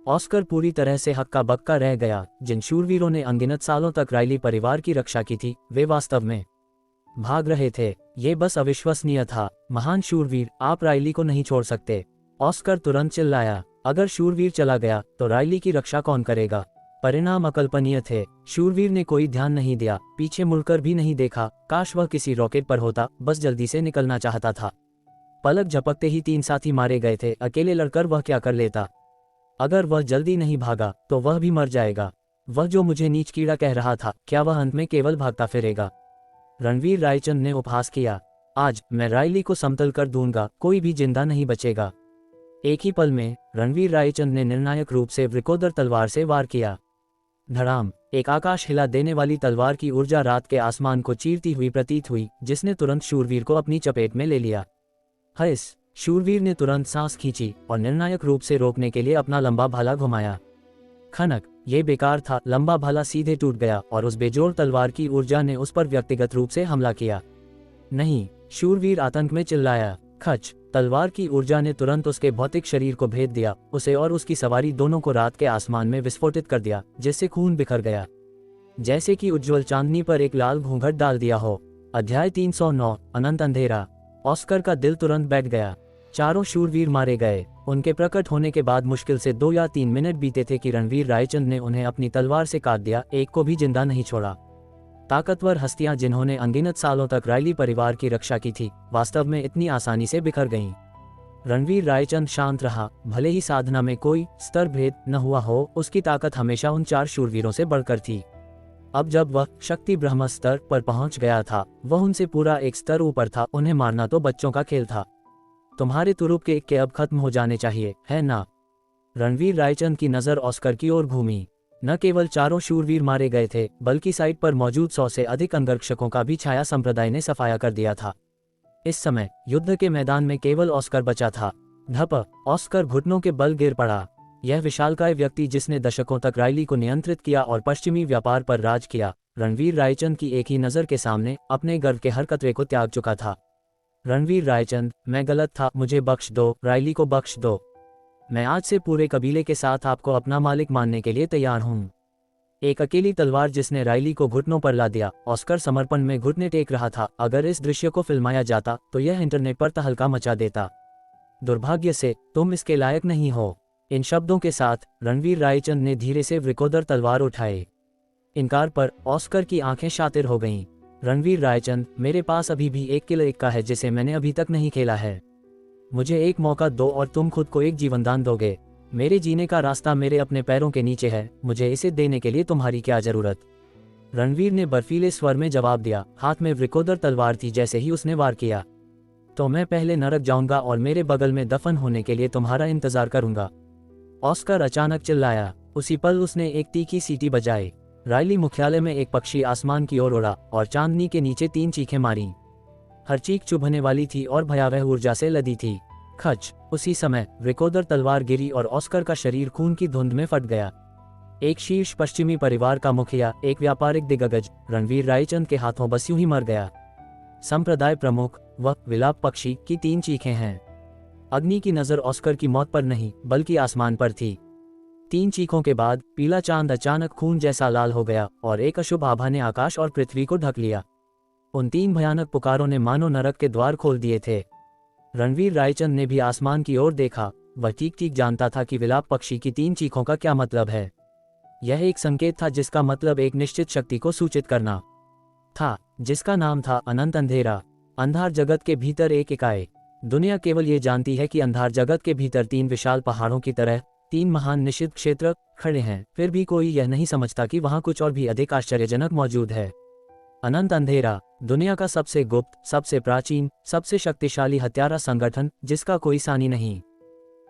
Speaker 2: ऑस्कर पूरी तरह से हक्का बक्का रह गया। जिन शूरवीरों ने अनगिनत सालों तक राइली परिवार की रक्षा की थी, वे वास्तव में भाग रहे थे। ये बस अविश्वसनीय था। महान शूरवीर, आप राइली को नहीं छोड़ सकते। ऑस्कर तुरंत चिल्लाया। अगर शूरवीर चला गया तो राइली की रक्षा कौन करेगा? परिणाम अकल्पनीय थे। शूरवीर ने कोई ध्यान नहीं दिया, पीछे मुड़कर भी नहीं देखा। काश वह किसी रॉकेट पर होता, बस जल्दी से निकलना चाहता था। पलक झपकते ही 3 साथी मारे गए थे। अकेले लड़कर वह क्या कर लेता? अगर वह जल्दी नहीं भागा तो वह भी मर जाएगा। वह जो मुझे नीच कीड़ा कह रहा था, क्या वह अंत में केवल भागता फिरेगा? रणवीर रायचंद ने उपहास किया। आज मैं राइली को समतल कर दूंगा, कोई भी जिंदा नहीं बचेगा। एक ही पल में रणवीर रायचंद ने निर्णायक रूप से वृकोदर तलवार से वार किया। धड़ाम, एक आकाश हिला देने वाली तलवार की ऊर्जा रात के आसमान को चीरती हुई प्रतीत हुई, जिसने तुरंत शूरवीर को अपनी चपेट में ले लिया। हस, शूरवीर ने तुरंत सांस खींची और निर्णायक रूप से रोकने के लिए अपना लंबा भाला घुमाया। खनक, ये बेकार था। लंबा भाला सीधे टूट गया और उस बेजोड़ तलवार की ऊर्जा ने उस पर व्यक्तिगत रूप से हमला किया। नहीं, शूरवीर आतंक में चिल्लाया। खच, तलवार की ऊर्जा ने तुरंत उसके भौतिक शरीर को भेद दिया। उसे और उसकी सवारी दोनों को रात के आसमान में विस्फोटित कर दिया, जिससे खून बिखर गया, जैसे कि उज्ज्वल चांदनी पर एक लाल घूंघट डाल दिया हो। अध्याय 309, अनंत अंधेरा। ऑस्कर का दिल तुरंत बैठ गया। चारों शूरवीर मारे गए। उनके प्रकट होने के बाद मुश्किल से 2 या 3 मिनट बीते थे कि रणवीर रायचंद ने उन्हें अपनी तलवार से काट दिया। एक को भी जिंदा नहीं छोड़ा। ताकतवर हस्तियां जिन्होंने अनगिनत सालों तक राइली परिवार की रक्षा की थी, वास्तव में इतनी आसानी से बिखर गईं। रणवीर रायचंद शांत रहा। भले ही साधना में कोई स्तर भेद न हुआ हो, उसकी ताकत हमेशा उन 4 शूरवीरों से बढ़कर थी। अब जब वह शक्ति ब्रह्म स्तर पर पहुंच गया था, वह उनसे पूरा एक स्तर ऊपर था। उन्हें मारना तो बच्चों का खेल था। तुम्हारे तुरुप के अब खत्म हो जाने चाहिए, है ना? रणवीर रायचंद की नज़र ऑस्कर की ओर घूमी। न केवल चारों शूरवीर मारे गए थे, बल्कि साइट पर मौजूद 100 से अधिक अंगरक्षकों का भी छाया संप्रदाय ने सफाया कर दिया था। इस समय युद्ध के मैदान में केवल ऑस्कर बचा था। धप! ऑस्कर घुटनों के बल गिर पड़ा। यह विशालकाय व्यक्ति जिसने दशकों तक रायली को नियंत्रित किया और पश्चिमी व्यापार पर राज किया, रणवीर रायचंद की एक ही नज़र के सामने अपने गर्व के हर कतरे को त्याग चुका था। रणवीर रायचंद, मैं गलत था, मुझे बख्श दो, रायली को बख्श दो। मैं आज से पूरे कबीले के साथ आपको अपना मालिक मानने के लिए तैयार हूँ। एक अकेली तलवार जिसने रायली को घुटनों पर ला दिया। ऑस्कर समर्पण में घुटने टेक रहा था। अगर इस दृश्य को फिल्माया जाता तो यह इंटरनेट पर तहलका मचा देता। दुर्भाग्य से तुम इसके लायक नहीं हो। इन शब्दों के साथ रणवीर रायचंद ने धीरे से वृकोदर तलवार उठाए। इनकार पर ऑस्कर की आंखें शातिर हो गईं। रणवीर रायचंद, मेरे पास अभी भी एक किला इक्का है जिसे मैंने अभी तक नहीं खेला है। मुझे एक मौका दो और तुम खुद को एक जीवनदान दोगे। मेरे जीने का रास्ता मेरे अपने पैरों के नीचे है। मुझे इसे देने के लिए तुम्हारी क्या जरूरत? रणवीर ने बर्फीले स्वर में जवाब दिया। हाथ में वृकोदर तलवार थी। जैसे ही उसने वार किया तो मैं पहले नरक जाऊंगा और मेरे बगल में दफन होने के लिए तुम्हारा इंतजार करूंगा। ऑस्कर अचानक चिल्लाया। उसी पल उसने एक तीखी सीटी बजाई। रायली मुख्यालय में एक पक्षी आसमान की ओर उड़ा और चांदनी के नीचे 3 चीखें मारी। हर चीख चुभने वाली थी और भयावह ऊर्जा से लदी थी। खच! उसी समय वृकोदर तलवार गिरी और ऑस्कर का शरीर खून की धुंध में फट गया। एक शीर्ष पश्चिमी परिवार का मुखिया, एक व्यापारिक दिग्गज, रणवीर रायचंद के हाथों बस यूं ही मर गया। संप्रदाय प्रमुख, वह विलाप पक्षी की 3 चीखें हैं। अग्नि की नजर ऑस्कर की मौत पर नहीं बल्कि आसमान पर थी। 3 चीखों के बाद पीला चांद अचानक खून जैसा लाल हो गया और एक अशुभ आभा ने आकाश और पृथ्वी को ढक लिया। उन 3 भयानक पुकारों ने मानो नरक के द्वार खोल दिए थे। रणवीर रायचंद ने भी आसमान की ओर देखा। वह ठीक ठीक जानता था कि विलाप पक्षी की 3 चीखों का क्या मतलब है। यह एक संकेत था जिसका मतलब एक निश्चित शक्ति को सूचित करना था, जिसका नाम था अनंत अंधेरा। अंधार जगत के भीतर एक इकाई। दुनिया केवल ये जानती है कि अंधार जगत के भीतर 3 विशाल पहाड़ों की तरह 3 महान निषिद्ध क्षेत्र खड़े हैं। फिर भी कोई यह नहीं समझता कि वहां कुछ और भी अधिक आश्चर्यजनक मौजूद है। अनंत अंधेरा, दुनिया का सबसे गुप्त, सबसे प्राचीन, सबसे शक्तिशाली हत्यारा संगठन जिसका कोई सानी नहीं।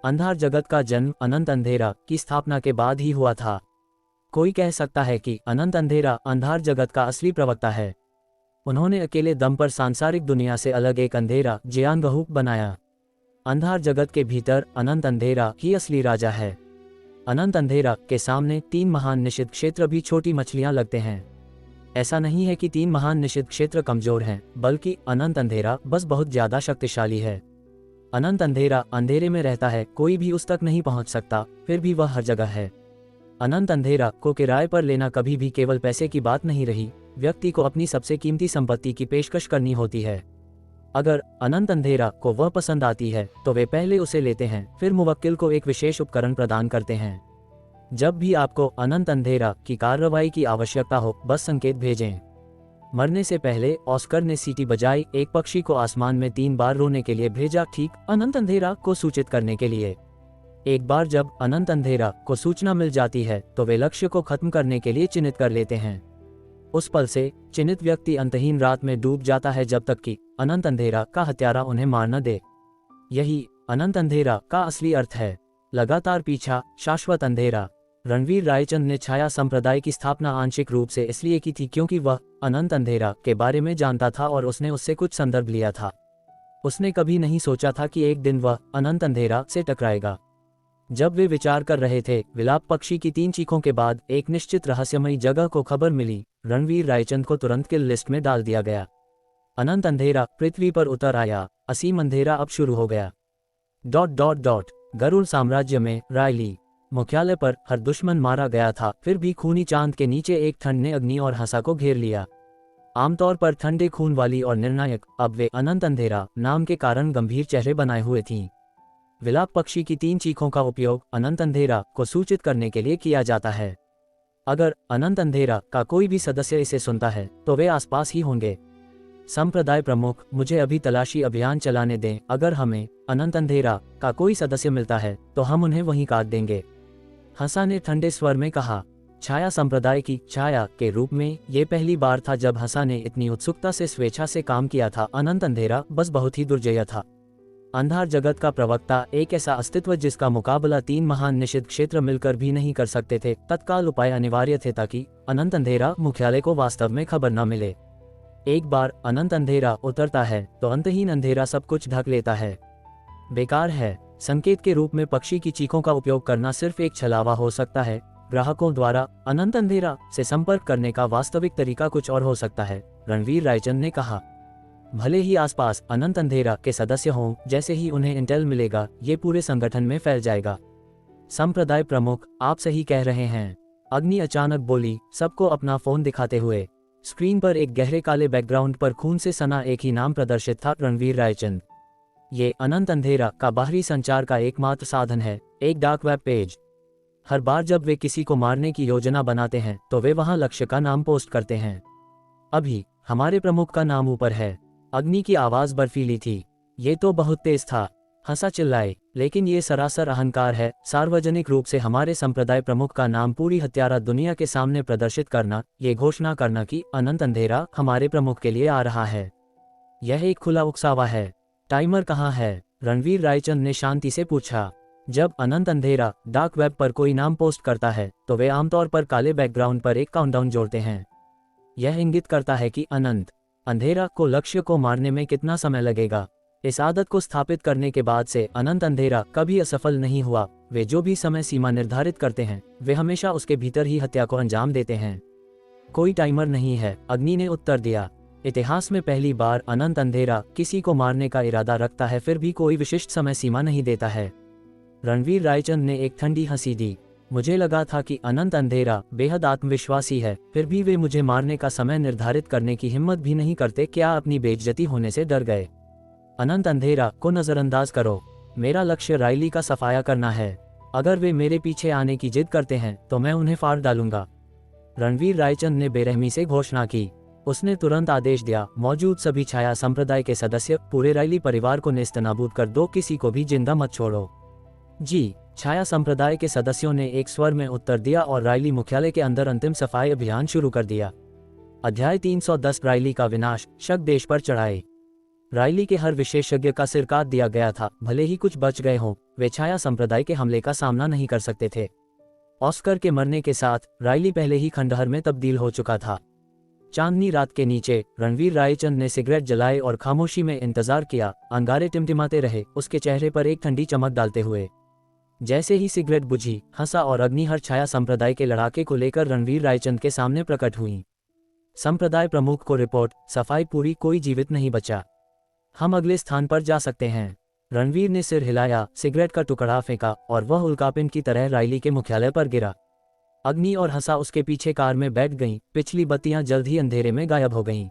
Speaker 2: अंधार जगत का जन्म अनंत अंधेरा की स्थापना के बाद ही हुआ था। कोई कह सकता है कि अनंत अंधेरा अंधार जगत का असली प्रवक्ता है। उन्होंने अकेले दम पर सांसारिक दुनिया से अलग एक अंधेरा जियांगहूक बनाया। अंधार जगत के भीतर अनंत अंधेरा ही असली राजा है। अनंत अंधेरा के सामने 3 महान निषिद्ध क्षेत्र भी छोटी मछलियां लगते हैं। ऐसा नहीं है कि 3 महान निषिद्ध क्षेत्र कमजोर हैं, बल्कि अनंत अंधेरा बस बहुत ज्यादा शक्तिशाली है। अनंत अंधेरा अंधेरे में रहता है, कोई भी उस तक नहीं पहुंच सकता, फिर भी वह हर जगह है। अनंत अंधेरा को किराए पर लेना कभी भी केवल पैसे की बात नहीं रही। व्यक्ति को अपनी सबसे कीमती संपत्ति की पेशकश करनी होती है। अगर अनंत अंधेरा को वह पसंद आती है तो वे पहले उसे लेते हैं, फिर मुवक्किल को एक विशेष उपकरण प्रदान करते हैं। जब भी आपको अनंत अंधेरा की कार्रवाई की आवश्यकता हो, बस संकेत भेजें। मरने से पहले ऑस्कर ने सीटी बजाई। एक पक्षी को आसमान में 3 बार रोने के लिए भेजा, ठीक अनंत अंधेरा को सूचित करने के लिए। एक बार जब अनंत अंधेरा को सूचना मिल जाती है तो वे लक्ष्य को खत्म करने के लिए चिन्हित कर लेते हैं। उस पल से चिन्हित व्यक्ति अंतहीन रात में डूब जाता है जब तक कि अनंत अंधेरा का हत्यारा उन्हें मार न दे। यही अनंत अंधेरा का असली अर्थ है। लगातार पीछा, शाश्वत अंधेरा। रणवीर रायचंद ने छाया संप्रदाय की स्थापना आंशिक रूप से इसलिए की थी क्योंकि वह अनंत अंधेरा के बारे में जानता था और उसने उससे कुछ संदर्भ लिया था। उसने कभी नहीं सोचा था कि एक दिन वह अनंत अंधेरा से टकराएगा। जब वे विचार कर रहे थे, विलाप पक्षी की 3 चीखों के बाद एक निश्चित रहस्यमयी जगह को खबर मिली। रणवीर रायचंद को तुरंत किल लिस्ट में डाल दिया गया। अनंत अंधेरा पृथ्वी पर उतर आया। असीम अंधेरा अब शुरू हो गया। ... गरुड़ साम्राज्य में रायली मुख्यालय पर हर दुश्मन मारा गया था, फिर भी खूनी चांद के नीचे एक ठंड ने अग्नि और हंसा को घेर लिया। आमतौर पर ठंडे खून वाली और निर्णायक, अब वे अनंत अंधेरा नाम के कारण गंभीर चेहरे बनाए हुए थीं। विलाप पक्षी की 3 चीखों का उपयोग अनंत अंधेरा को सूचित करने के लिए किया जाता है। अगर अनंत अंधेरा का कोई भी सदस्य इसे सुनता है तो वे आसपास ही होंगे। संप्रदाय प्रमुख, मुझे अभी तलाशी अभियान चलाने दें। अगर हमें अनंत अंधेरा का कोई सदस्य मिलता है तो हम उन्हें वहीं काट देंगे। हंसा ने ठंडे स्वर में कहा। छाया संप्रदाय की छाया के रूप में ये पहली बार था जब हंसा ने इतनी उत्सुकता से स्वेच्छा से काम किया था। अनंत अंधेरा बस बहुत ही दुर्जय था। अंधार जगत का प्रवक्ता, एक ऐसा अस्तित्व जिसका मुकाबला 3 महान निषिद्ध क्षेत्र मिलकर भी नहीं कर सकते थे। तत्काल उपाय अनिवार्य थे ताकि अनंत अंधेरा मुख्यालय को वास्तव में खबर न मिले। एक बार अनंत अंधेरा उतरता है तो अंतहीन अंधेरा सब कुछ ढक लेता है। बेकार है। संकेत के रूप में पक्षी की चीखों का उपयोग करना सिर्फ एक छलावा हो सकता है। ग्राहकों द्वारा अनंत अंधेरा से संपर्क करने का वास्तविक तरीका कुछ और हो सकता है, रणवीर रायचंद ने कहा। भले ही आसपास अनंत अंधेरा के सदस्य हों, जैसे ही उन्हें इंटेल मिलेगा ये पूरे संगठन में फैल जाएगा। संप्रदाय प्रमुख, आप सही कह रहे हैं, अग्नि अचानक बोली, सबको अपना फोन दिखाते हुए। स्क्रीन पर एक गहरे काले बैकग्राउंड पर खून से सना एक ही नाम प्रदर्शित था, रणवीर रायचंद। ये अनंत अंधेरा का बाहरी संचार का एकमात्र साधन है, एक डार्क वेब पेज। हर बार जब वे किसी को मारने की योजना बनाते हैं तो वे वहां लक्ष्य का नाम पोस्ट करते हैं। अभी हमारे प्रमुख का नाम ऊपर है। अग्नि की आवाज बर्फीली थी। ये तो बहुत तेज था, हंसा चिल्लाए, लेकिन ये सरासर अहंकार है। सार्वजनिक रूप से हमारे संप्रदाय प्रमुख का नाम पूरी हत्यारा दुनिया के सामने प्रदर्शित करना, ये घोषणा करना कि अनंत अंधेरा हमारे प्रमुख के लिए आ रहा है, यह एक खुला उकसावा है। टाइमर कहाँ है? रणवीर रायचंद ने शांति से पूछा। जब अनंत अंधेरा डार्क वेब पर कोई नाम पोस्ट करता है तो वे आमतौर पर काले बैकग्राउंड पर एक काउंटडाउन जोड़ते हैं। यह इंगित करता है कि अनंत अंधेरा को लक्ष्य को मारने में कितना समय लगेगा। इस आदत को स्थापित करने के बाद से अनंत अंधेरा कभी असफल नहीं हुआ। वे जो भी समय सीमा निर्धारित करते हैं वे हमेशा उसके भीतर ही हत्या को अंजाम देते हैं। कोई टाइमर नहीं है, अग्नि ने उत्तर दिया। इतिहास में पहली बार अनंत अंधेरा किसी को मारने का इरादा रखता है, फिर भी कोई विशिष्ट समय सीमा नहीं देता है। रणवीर रायचंद ने एक ठंडी हंसी दी। मुझे लगा था कि अनंत अंधेरा बेहद आत्मविश्वासी है, फिर भी वे मुझे मारने का समय निर्धारित करने की हिम्मत भी नहीं करते। क्या अपनी बेइज्जती होने से डर गए? अनंत अंधेरा को नजरअंदाज करो। मेरा लक्ष्य राइली का सफाया करना है। अगर वे मेरे पीछे आने की जिद करते हैं तो मैं उन्हें फाड़ डालूंगा। रणवीर रायचंद ने बेरहमी से घोषणा की। उसने तुरंत आदेश दिया, मौजूद सभी छाया संप्रदाय के सदस्य, पूरे राइली परिवार को नेस्तनाबूद कर दो, किसी को भी जिंदा मत छोड़ो। जी। छाया संप्रदाय के सदस्यों ने एक स्वर में उत्तर दिया और राइली मुख्यालय के अंदर अंतिम सफाई अभियान शुरू कर दिया। अध्याय 310, राइली का विनाश, शक देश पर चढ़ाए। राइली के हर विशेषज्ञ का सिर काट दिया गया था। भले ही कुछ बच गए हों, वे छाया संप्रदाय के हमले का सामना नहीं कर सकते थे। ऑस्कर के मरने के साथ राइली पहले ही खंडहर में तब्दील हो चुका था। चांदनी रात के नीचे रणवीर रायचंद ने सिगरेट जलाए और खामोशी में इंतजार किया। अंगारे टिमटिमाते रहे, उसके चेहरे पर एक ठंडी चमक डालते हुए। जैसे ही सिगरेट बुझी, हंसा और अग्नि हर छाया संप्रदाय के लड़ाके को लेकर रणवीर रायचंद के सामने प्रकट हुई। संप्रदाय प्रमुख को रिपोर्ट, सफाई पूरी, कोई जीवित नहीं बचा। हम अगले स्थान पर जा सकते हैं। रणवीर ने सिर हिलाया, सिगरेट का टुकड़ा फेंका और वह उल्कापिंड की तरह राइली के मुख्यालय पर गिरा। अग्नि और हंसा उसके पीछे कार में बैठ गईं। पिछली बत्तियां जल्द ही अंधेरे में गायब हो गईं।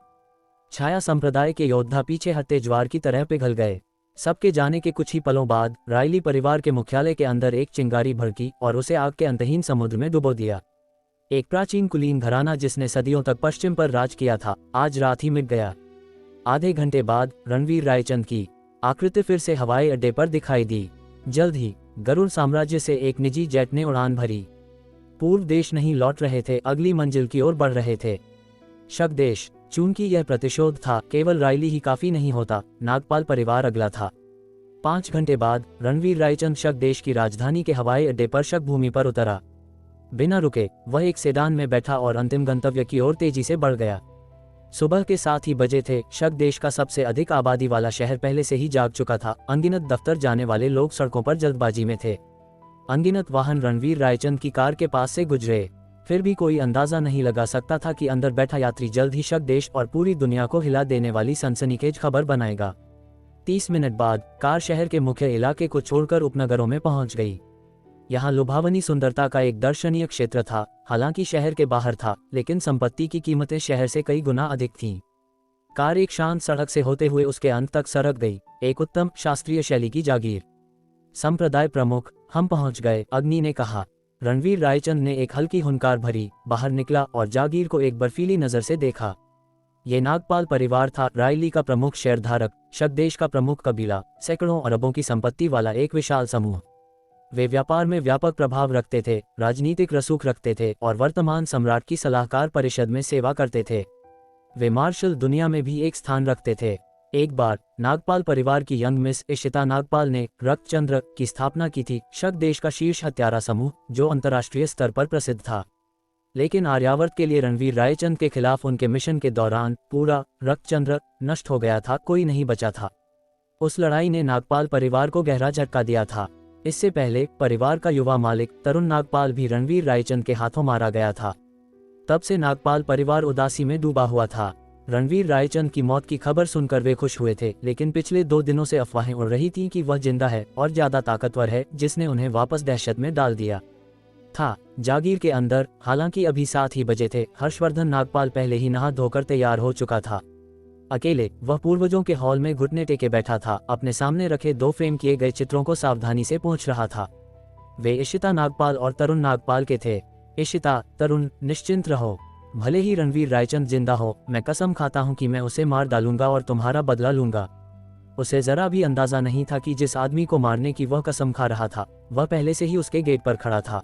Speaker 2: छाया संप्रदाय के योद्धा पीछे हटते ज्वार की तरह पिघल गए। सबके जाने के कुछ ही पलों बाद राइली परिवार के मुख्यालय के अंदर एक चिंगारी भड़की और उसे आग के अंतहीन समुद्र में डुबो दिया। एक प्राचीन कुलीन घराना जिसने सदियों तक पश्चिम पर राज किया था, आज रात ही मिट गया। आधे घंटे बाद रणवीर रायचंद की आकृति फिर से हवाई अड्डे पर दिखाई दी। जल्द ही गरुड़ साम्राज्य से एक निजी जेट ने उड़ान भरी। पूर्व देश नहीं लौट रहे थे, अगली मंजिल की ओर बढ़ रहे थे। शक देश। चूंकि यह प्रतिशोध था, केवल राइली ही काफी नहीं होता, नागपाल परिवार अगला था। 5 घंटे बाद रणवीर रायचंद शक देश की राजधानी के हवाई अड्डे पर शक भूमि पर उतरा। बिना रुके वह एक सेडान में बैठा और अंतिम गंतव्य की ओर तेजी से बढ़ गया। सुबह के 7 ही बजे थे। शक देश का सबसे अधिक आबादी वाला शहर पहले से ही जाग चुका था। अनगिनत दफ्तर जाने वाले लोग सड़कों पर जल्दबाजी में थे। अनगिनत वाहन रणवीर रायचंद की कार के पास से गुजरे। फिर भी कोई अंदाजा नहीं लगा सकता था कि अंदर बैठा यात्री जल्द ही शक देश और पूरी दुनिया को हिला देने वाली सनसनीखेज खबर बनाएगा। 30 मिनट बाद कार शहर के मुख्य इलाके को छोड़कर उपनगरों में पहुंच गई। यहाँ लुभावनी सुंदरता का एक दर्शनीय क्षेत्र था। हालांकि शहर के बाहर था, लेकिन संपत्ति की कीमतें शहर से कई गुना अधिक थीं। कार एक शांत सड़क से होते हुए उसके अंत तक सरक गई, एक उत्तम शास्त्रीय शैली की जागीर। संप्रदाय प्रमुख, हम पहुंच गए, अग्नि ने कहा। रणवीर रायचंद ने एक हल्की हुंकार भरी, बाहर निकला और जागीर को एक बर्फीली नजर से देखा। ये नागपाल परिवार था, राइली का प्रमुख शेयरधारक, शक देश का प्रमुख कबीला, सैकड़ों अरबों की संपत्ति वाला एक विशाल समूह। वे व्यापार में व्यापक प्रभाव रखते थे, राजनीतिक रसूख रखते थे और वर्तमान सम्राट की सलाहकार परिषद में सेवा करते थे। वे मार्शल दुनिया में भी एक स्थान रखते थे। एक बार नागपाल परिवार की यंग मिस इशिता नागपाल ने रक्तचंद्र की स्थापना की थी, शक देश का शीर्ष हत्यारा समूह जो अंतर्राष्ट्रीय स्तर पर प्रसिद्ध था। लेकिन आर्यावर्त के लिए रणवीर रायचंद के खिलाफ उनके मिशन के दौरान पूरा रक्तचंद्र नष्ट हो गया था, कोई नहीं बचा था। उस लड़ाई ने नागपाल परिवार को गहरा झटका दिया था। इससे पहले परिवार का युवा मालिक तरुण नागपाल भी रणवीर रायचंद के हाथों मारा गया था। तब से नागपाल परिवार उदासी में डूबा हुआ था। रणवीर रायचंद की मौत की खबर सुनकर वे खुश हुए थे, लेकिन पिछले 2 दिनों से अफवाहें उड़ रही थीं कि वह जिंदा है और ज्यादा ताकतवर है, जिसने उन्हें वापस दहशत में डाल दिया था। जागीर के अंदर हालांकि अभी 7 ही बजे थे, हर्षवर्धन नागपाल पहले ही नहा धोकर तैयार हो चुका था। अकेले वह पूर्वजों के हॉल में घुटने टेके बैठा था, अपने सामने रखे 2 फ्रेम किए गए चित्रों को सावधानी से पोंछ रहा था। वे इशिता नागपाल और तरुण नागपाल के थे। इशिता, तरुण, निश्चिंत रहो। भले ही रणवीर रायचंद जिंदा हो, मैं कसम खाता हूं कि मैं उसे मार डालूंगा और तुम्हारा बदला लूंगा। उसे जरा भी अंदाजा नहीं था कि जिस आदमी को मारने की वह कसम खा रहा था, वह पहले से ही उसके गेट पर खड़ा था।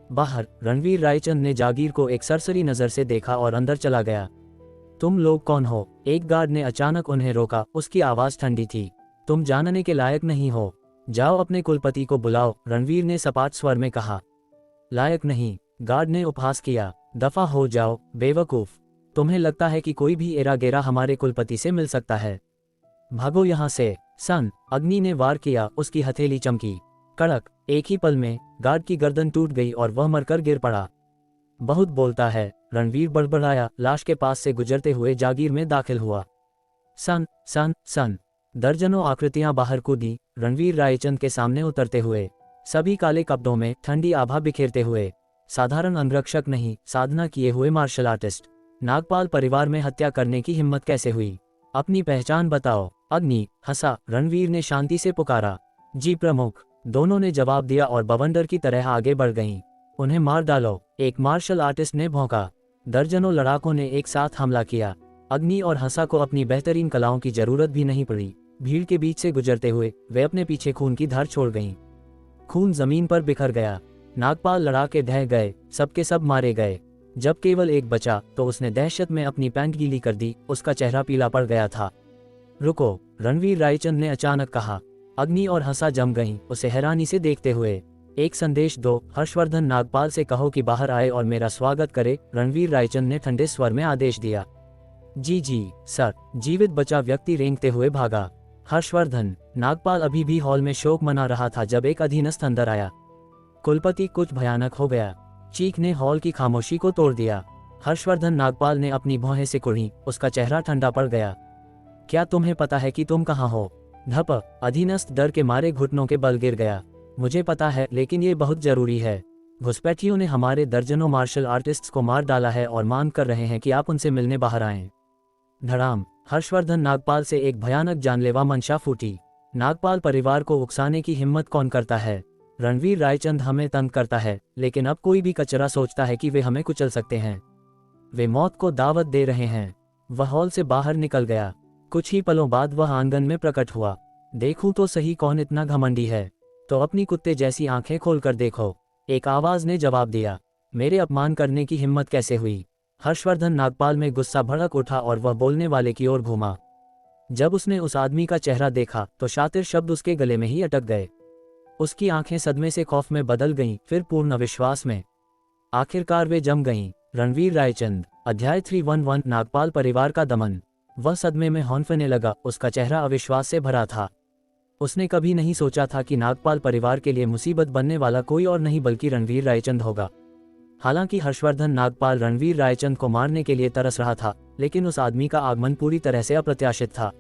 Speaker 2: बाहर रणवीर रायचंद ने जागीर को एक सरसरी नजर से देखा और अंदर चला गया। तुम लोग कौन हो? एक गार्ड ने अचानक उन्हें रोका, उसकी आवाज ठंडी थी। तुम जानने के लायक नहीं हो, जाओ अपने कुलपति को बुलाओ, रणवीर ने सपाट स्वर में कहा। लायक नहीं, गार्ड ने उपहास किया। दफा हो जाओ, बेवकूफ। तुम्हें लगता है कि कोई भी एरा गेरा हमारे कुलपति से मिल सकता है? भागो यहाँ से। सन, अग्नि ने वार किया, उसकी हथेली चमकी। कड़क, एक ही पल में गार्ड की गर्दन टूट गई और वह मरकर गिर पड़ा। बहुत बोलता है, रणवीर बड़बड़ाया, लाश के पास से गुजरते हुए जागीर में दाखिल हुआ। सन सन सन, दर्जनों आकृतियां बाहर कूदी, रणवीर रायचंद के सामने उतरते हुए, सभी काले कपड़ों में ठंडी आभा बिखेरते हुए। साधारण अंगरक्षक नहीं, साधना किए हुए मार्शल आर्टिस्ट। नागपाल परिवार में हत्या करने की हिम्मत कैसे हुई? अपनी पहचान बताओ। अग्नि हंसा, रणवीर ने शांति से पुकारा। जी प्रमुख। दोनों ने जवाब दिया और बवंडर की तरह आगे बढ़ गईं। उन्हें मार डालो, एक मार्शल आर्टिस्ट ने भौंका। दर्जनों लड़ाकों ने एक साथ हमला किया। अग्नि और हंसा को अपनी बेहतरीन कलाओं की जरूरत भी नहीं पड़ी। भीड़ के बीच से गुजरते हुए वे अपने पीछे खून की धार छोड़ गईं। खून जमीन पर बिखर गया। नागपाल लड़ा के ढह गए, सबके सब मारे गए। जब केवल एक बचा तो उसने दहशत में अपनी पैंट गीली कर दी, उसका चेहरा पीला पड़ गया था। रुको, रणवीर रायचंद ने अचानक कहा। अग्नि और हंसा जम गईं, उसे हैरानी से देखते हुए। एक संदेश दो, हर्षवर्धन नागपाल से कहो कि बाहर आए और मेरा स्वागत करे, रणवीर रायचंद ने ठंडे स्वर में आदेश दिया। जी जी सर। जीवित बचा व्यक्ति रेंगते हुए भागा। हर्षवर्धन। नागपाल अभी भी हॉल में शोक मना रहा था जब एक अधीनस्थ अंदर आया। कुलपति, कुछ भयानक हो गया। चीख ने हॉल की खामोशी को तोड़ दिया। हर्षवर्धन नागपाल ने अपनी भौहें सिकुड़ी, उसका चेहरा ठंडा पड़ गया। क्या तुम्हें पता है कि तुम कहाँ हो? धप, अधीनस्थ डर के मारे घुटनों के बल गिर गया। मुझे पता है, लेकिन ये बहुत जरूरी है। घुसपैठियों ने हमारे दर्जनों मार्शल आर्टिस्ट्स को मार डाला है और मांग कर रहे हैं कि आप उनसे मिलने बाहर आएं। धड़ाम, हर्षवर्धन नागपाल से एक भयानक जानलेवा मंशा फूटी। नागपाल परिवार को उकसाने की हिम्मत कौन करता है? रणवीर रायचंद हमें तंग करता है, लेकिन अब कोई भी कचरा सोचता है कि वे हमें कुचल सकते हैं। वे मौत को दावत दे रहे हैं। वह हॉल से बाहर निकल गया। कुछ ही पलों बाद वह आंगन में प्रकट हुआ। देखूं तो सही कौन इतना घमंडी है? तो अपनी कुत्ते जैसी आंखें खोलकर देखो, एक आवाज ने जवाब दिया। मेरे अपमान करने की हिम्मत कैसे हुई? हर्षवर्धन नागपाल में गुस्सा भड़क उठा और वह बोलने वाले की ओर घूमा। जब उसने उस आदमी का चेहरा देखा तो शातिर शब्द उसके गले में ही अटक गए। उसकी आंखें सदमे से खौफ में बदल गईं, फिर पूर्ण अविश्वास में। आखिरकार वे जम गईं। रणवीर रायचंद। अध्याय 311, नागपाल परिवार का दमन। वह सदमे में हौंफने लगा, उसका चेहरा अविश्वास से भरा था। उसने कभी नहीं सोचा था कि नागपाल परिवार के लिए मुसीबत बनने वाला कोई और नहीं बल्कि रणवीर रायचंद होगा। हालांकि हर्षवर्धन नागपाल रणवीर रायचंद को मारने के लिए तरस रहा था, लेकिन उस आदमी का आगमन पूरी तरह से अप्रत्याशित था।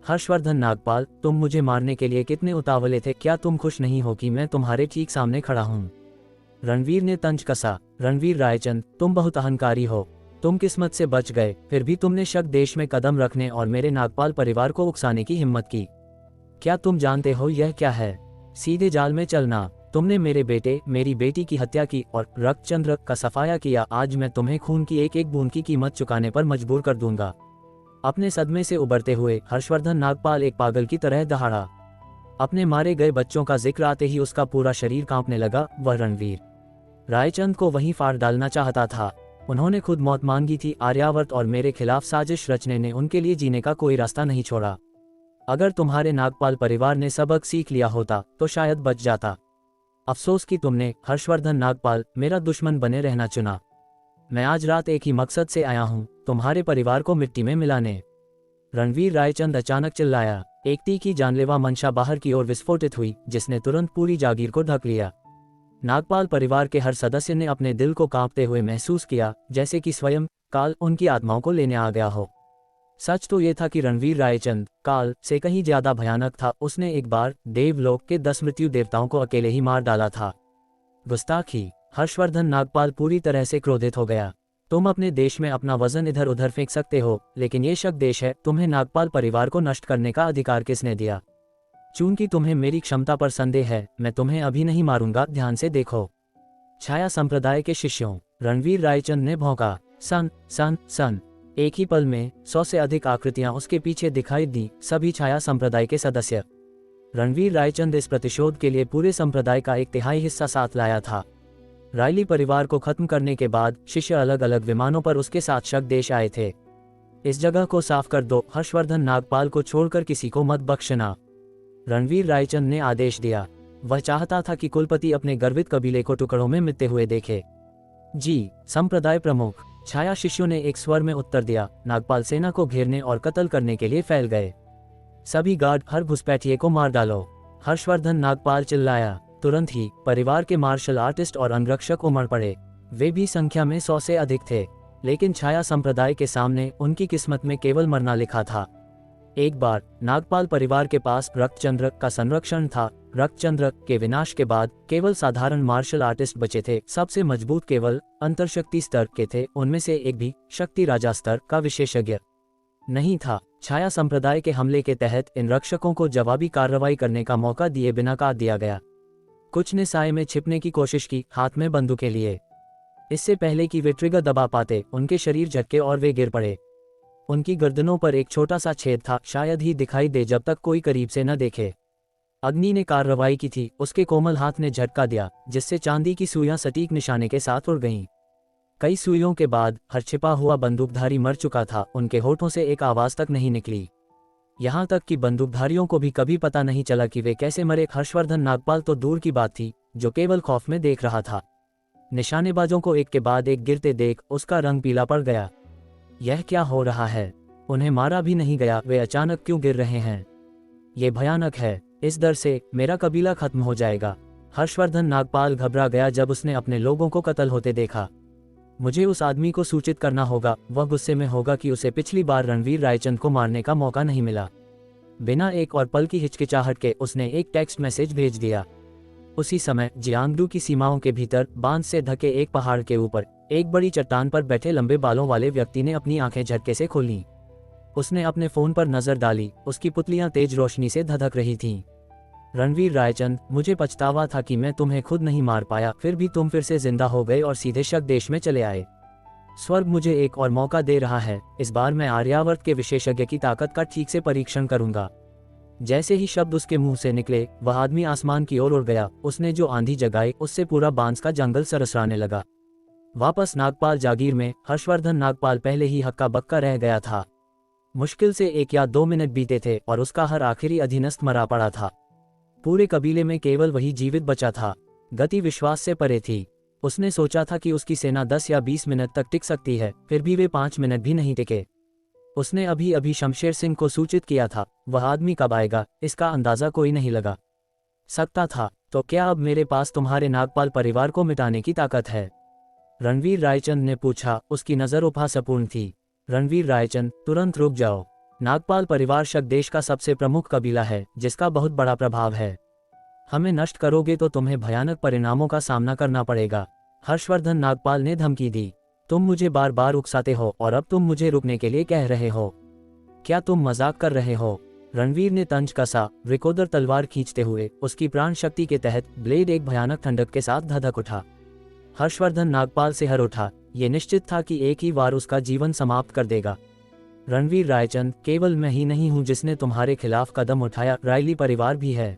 Speaker 2: हर्षवर्धन नागपाल, तुम मुझे मारने के लिए कितने उतावले थे? क्या तुम खुश नहीं हो कि मैं तुम्हारे ठीक सामने खड़ा हूँ? रणवीर ने तंज कसा। रणवीर रायचंद, तुम बहुत अहंकारी हो। तुम किस्मत से बच गए, फिर भी तुमने शक देश में कदम रखने और मेरे नागपाल परिवार को उकसाने की हिम्मत की। क्या तुम जानते हो यह क्या है? सीधे जाल में चलना। तुमने मेरे बेटे, मेरी बेटी की हत्या की और रक्तचंद्र का सफाया किया। आज मैं तुम्हें खून की एक एक बूंद की कीमत चुकाने पर मजबूर कर दूंगा। अपने सदमे से उबरते हुए हर्षवर्धन नागपाल एक पागल की तरह दहाड़ा। अपने मारे गए बच्चों का जिक्र आते ही उसका पूरा शरीर कांपने लगा। वह रणवीर रायचंद को वहीं फाड़ डालना चाहता था। उन्होंने खुद मौत मांगी थी। आर्यावर्त और मेरे खिलाफ साजिश रचने ने उनके लिए जीने का कोई रास्ता नहीं छोड़ा। अगर तुम्हारे नागपाल परिवार ने सबक सीख लिया होता तो शायद बच जाता। अफसोस कि तुमने, हर्षवर्धन नागपाल, मेरा दुश्मन बने रहना चुना। मैं आज रात एक ही मकसद से आया हूँ, तुम्हारे परिवार को मिट्टी में मिलाने। रणवीर रायचंद अचानक चिल्लाया। एक तीखी जानलेवा मंशा बाहर की ओर विस्फोटित हुई, जिसने तुरंत पूरी जागीर को ढक लिया। नागपाल परिवार के हर सदस्य ने अपने दिल को कांपते हुए महसूस किया, जैसे कि स्वयं काल उनकी आत्माओं को लेने आ गया हो। सच तो ये था कि रणवीर रायचंद काल से कहीं ज्यादा भयानक था। उसने एक बार देवलोक के 10 मृत्यु देवताओं को अकेले ही मार डाला था। गुस्ताखी। हर्षवर्धन नागपाल पूरी तरह से क्रोधित हो गया। तुम अपने देश में अपना वजन इधर उधर फेंक सकते हो, लेकिन ये शक देश है। तुम्हें नागपाल परिवार को नष्ट करने का अधिकार किसने दिया? चूंकि तुम्हें मेरी क्षमता पर संदेह है, मैं तुम्हें अभी नहीं मारूंगा। ध्यान से देखो। छाया संप्रदाय के शिष्यों। रणवीर रायचंद ने भौंका। सन सन सन। एक ही पल में 100 से अधिक आकृतियां उसके पीछे दिखाई दी, सभी छाया संप्रदाय के सदस्य। रणवीर रायचंद इस प्रतिशोध के लिए पूरे संप्रदाय का 1/3 हिस्सा साथ लाया था। रायली परिवार को खत्म करने के बाद शिष्य अलग अलग विमानों पर उसके साथ शक देश आए थे। इस जगह को साफ कर दो। हर्षवर्धन नागपाल को छोड़कर किसी को मत बख्शना, रणवीर रायचंद ने आदेश दिया। वह चाहता था कि कुलपति अपने गर्वित कबीले को टुकड़ों में मिटते हुए देखे। जी संप्रदाय प्रमुख, छाया शिष्यों ने एक स्वर में उत्तर दिया। नागपाल सेना को घेरने और कत्ल करने के लिए फैल गए। सभी गार्ड, हर घुसपैठिए को मार डालो। हर्षवर्धन नागपाल चिल्लाया। तुरंत ही परिवार के मार्शल आर्टिस्ट और अंगरक्षक उमड़ पड़े। वे भी संख्या में 100 से अधिक थे, लेकिन छाया संप्रदाय के सामने उनकी किस्मत में केवल मरना लिखा था। एक बार नागपाल परिवार के पास रक्तचंद्र का संरक्षण था। रक्तचंद्र के विनाश के बाद केवल साधारण मार्शल आर्टिस्ट बचे थे। सबसे मजबूत केवल अंतरशक्ति स्तर के थे। उनमें से एक भी शक्ति राजा स्तर का विशेषज्ञ नहीं था। छाया संप्रदाय के हमले के तहत इन रक्षकों को जवाबी कार्रवाई करने का मौका दिए बिना काट दिया गया। कुछ ने साए में छिपने की कोशिश की, हाथ में बंदूकें लिए। इससे पहले कि वे ट्रिगर दबा पाते, उनके शरीर झटके और वे गिर पड़े। उनकी गर्दनों पर एक छोटा सा छेद था, शायद ही दिखाई दे जब तक कोई करीब से न देखे। अग्नि ने कार्रवाई की थी। उसके कोमल हाथ ने झटका दिया, जिससे चांदी की सुइयां सटीक निशाने के साथ उड़ गईं। कई सुइयों के बाद हर छिपा हुआ बंदूकधारी मर चुका था। उनके होठों से एक आवाज तक नहीं निकली। यहाँ तक कि बंदूकधारियों को भी कभी पता नहीं चला कि वे कैसे मरे। हर्षवर्धन नागपाल तो दूर की बात थी, जो केवल खौफ में देख रहा था। निशानेबाजों को एक के बाद एक गिरते देख उसका रंग पीला पड़ गया। यह क्या हो रहा है? उन्हें मारा भी नहीं गया, वे अचानक क्यों गिर रहे हैं? ये भयानक है। इस डर से मेरा कबीला खत्म हो जाएगा। हर्षवर्धन नागपाल घबरा गया जब उसने अपने लोगों को कत्ल होते देखा। मुझे उस आदमी को सूचित करना होगा। वह गुस्से में होगा कि उसे पिछली बार रणवीर रायचंद को मारने का मौका नहीं मिला। बिना एक और पल की हिचकिचाहट के उसने एक टेक्स्ट मैसेज भेज दिया। उसी समय जियांगडू की सीमाओं के भीतर बांध से ढके एक पहाड़ के ऊपर एक बड़ी चट्टान पर बैठे लंबे बालों वाले व्यक्ति ने अपनी आंखें झटके से खोलीं। उसने अपने फोन पर नजर डाली। उसकी पुतलियां तेज रोशनी से धधक रही थीं। रणवीर रायचंद, मुझे पछतावा था कि मैं तुम्हें खुद नहीं मार पाया, फिर भी तुम फिर से जिंदा हो गए और सीधे शक देश में चले आए। स्वर्ग मुझे एक और मौका दे रहा है। इस बार मैं आर्यावर्त के विशेषज्ञ की ताकत का ठीक से परीक्षण करूंगा। जैसे ही शब्द उसके मुंह से निकले, वह आदमी आसमान की ओर उड़ गया। उसने जो आंधी जगाई, उससे पूरा बांस का जंगल सरसराने लगा। वापस नागपाल जागीर में हर्षवर्धन नागपाल पहले ही हक्का बक्का रह गया था। मुश्किल से 1 या 2 मिनट बीते थे और उसका हर आखिरी अधीनस्थ मरा पड़ा था। पूरे कबीले में केवल वही जीवित बचा था। गति विश्वास से परे थी। उसने सोचा था कि उसकी सेना 10 या 20 मिनट तक टिक सकती है, फिर भी वे 5 मिनट भी नहीं टिके। उसने अभी अभी शमशेर सिंह को सूचित किया था। वह आदमी कब आएगा, इसका अंदाजा कोई नहीं लगा सकता था। तो क्या अब मेरे पास तुम्हारे नागपाल परिवार को मिटाने की ताकत है? रणवीर रायचंद ने पूछा। उसकी नजर उपहासपूर्ण थी। रणवीर रायचंद, तुरंत रुक जाओ। नागपाल परिवार शक देश का सबसे प्रमुख कबीला है, जिसका बहुत बड़ा प्रभाव है। हमें नष्ट करोगे तो तुम्हें भयानक परिणामों का सामना करना पड़ेगा। हर्षवर्धन नागपाल ने धमकी दी। तुम मुझे बार बार उकसाते हो और अब तुम मुझे रुकने के लिए कह रहे हो। क्या तुम मजाक कर रहे हो? रणवीर ने तंज कसा। रिकोदर तलवार खींचते हुए उसकी प्राण शक्ति के तहत ब्लेड एक भयानक ठंडक के साथ धधक उठा। हर्षवर्धन नागपाल से हर उठा। ये निश्चित था कि एक ही वार उसका जीवन समाप्त कर देगा। रणवीर रायचंद, केवल मैं ही नहीं हूं जिसने तुम्हारे खिलाफ कदम उठाया, रायली परिवार भी है।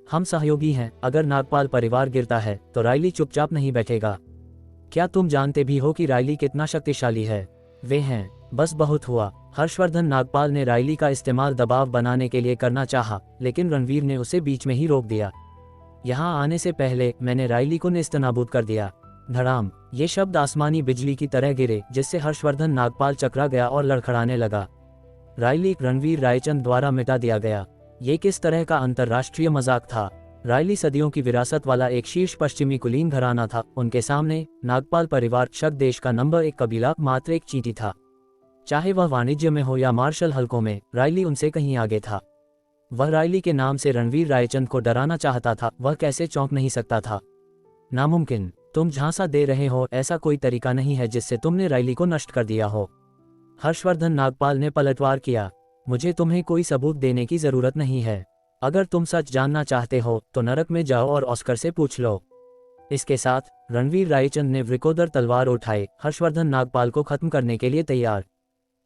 Speaker 2: हम सहयोगी हैं, अगर नागपाल परिवार गिरता है तो रायली चुपचाप नहीं बैठेगा। क्या तुम जानते भी हो कि रायली कितना शक्तिशाली है? वे हैं, बस बहुत हुआ। हर्षवर्धन नागपाल ने रायली का इस्तेमाल दबाव बनाने के लिए करना चाहा, लेकिन रणवीर ने उसे बीच में ही रोक दिया। यहाँ आने से पहले मैंने रायली को नेस्तनाबूद कर दिया। धड़ाम, ये शब्द आसमानी बिजली की तरह गिरे, जिससे हर्षवर्धन नागपाल चकरा गया और लड़खड़ाने लगा। रायली रणवीर रायचंद द्वारा मिटा दिया गया। ये किस तरह का अंतर्राष्ट्रीय मजाक था? रायली सदियों की विरासत वाला एक शीर्ष पश्चिमी कुलीन घराना था। उनके सामने नागपाल परिवार शक देश का नंबर 1 कबीला मात्र एक चींटी था। चाहे वह वाणिज्य में हो या मार्शल हलकों में, रायली उनसे कहीं आगे था। वह रायली के नाम से रणवीर रायचंद को डराना चाहता था। वह कैसे चौंक नहीं सकता था? नामुमकिन। तुम झांसा दे रहे हो, ऐसा कोई तरीका नहीं है जिससे तुमने रायली को नष्ट कर दिया हो। हर्षवर्धन नागपाल ने पलटवार किया। मुझे तुम्हें कोई सबूत देने की जरूरत नहीं है। अगर तुम सच जानना चाहते हो तो नरक में जाओ और ऑस्कर से पूछ लो। इसके साथ रणवीर रायचंद ने वृकोदर तलवार उठाई, हर्षवर्धन नागपाल को खत्म करने के लिए तैयार।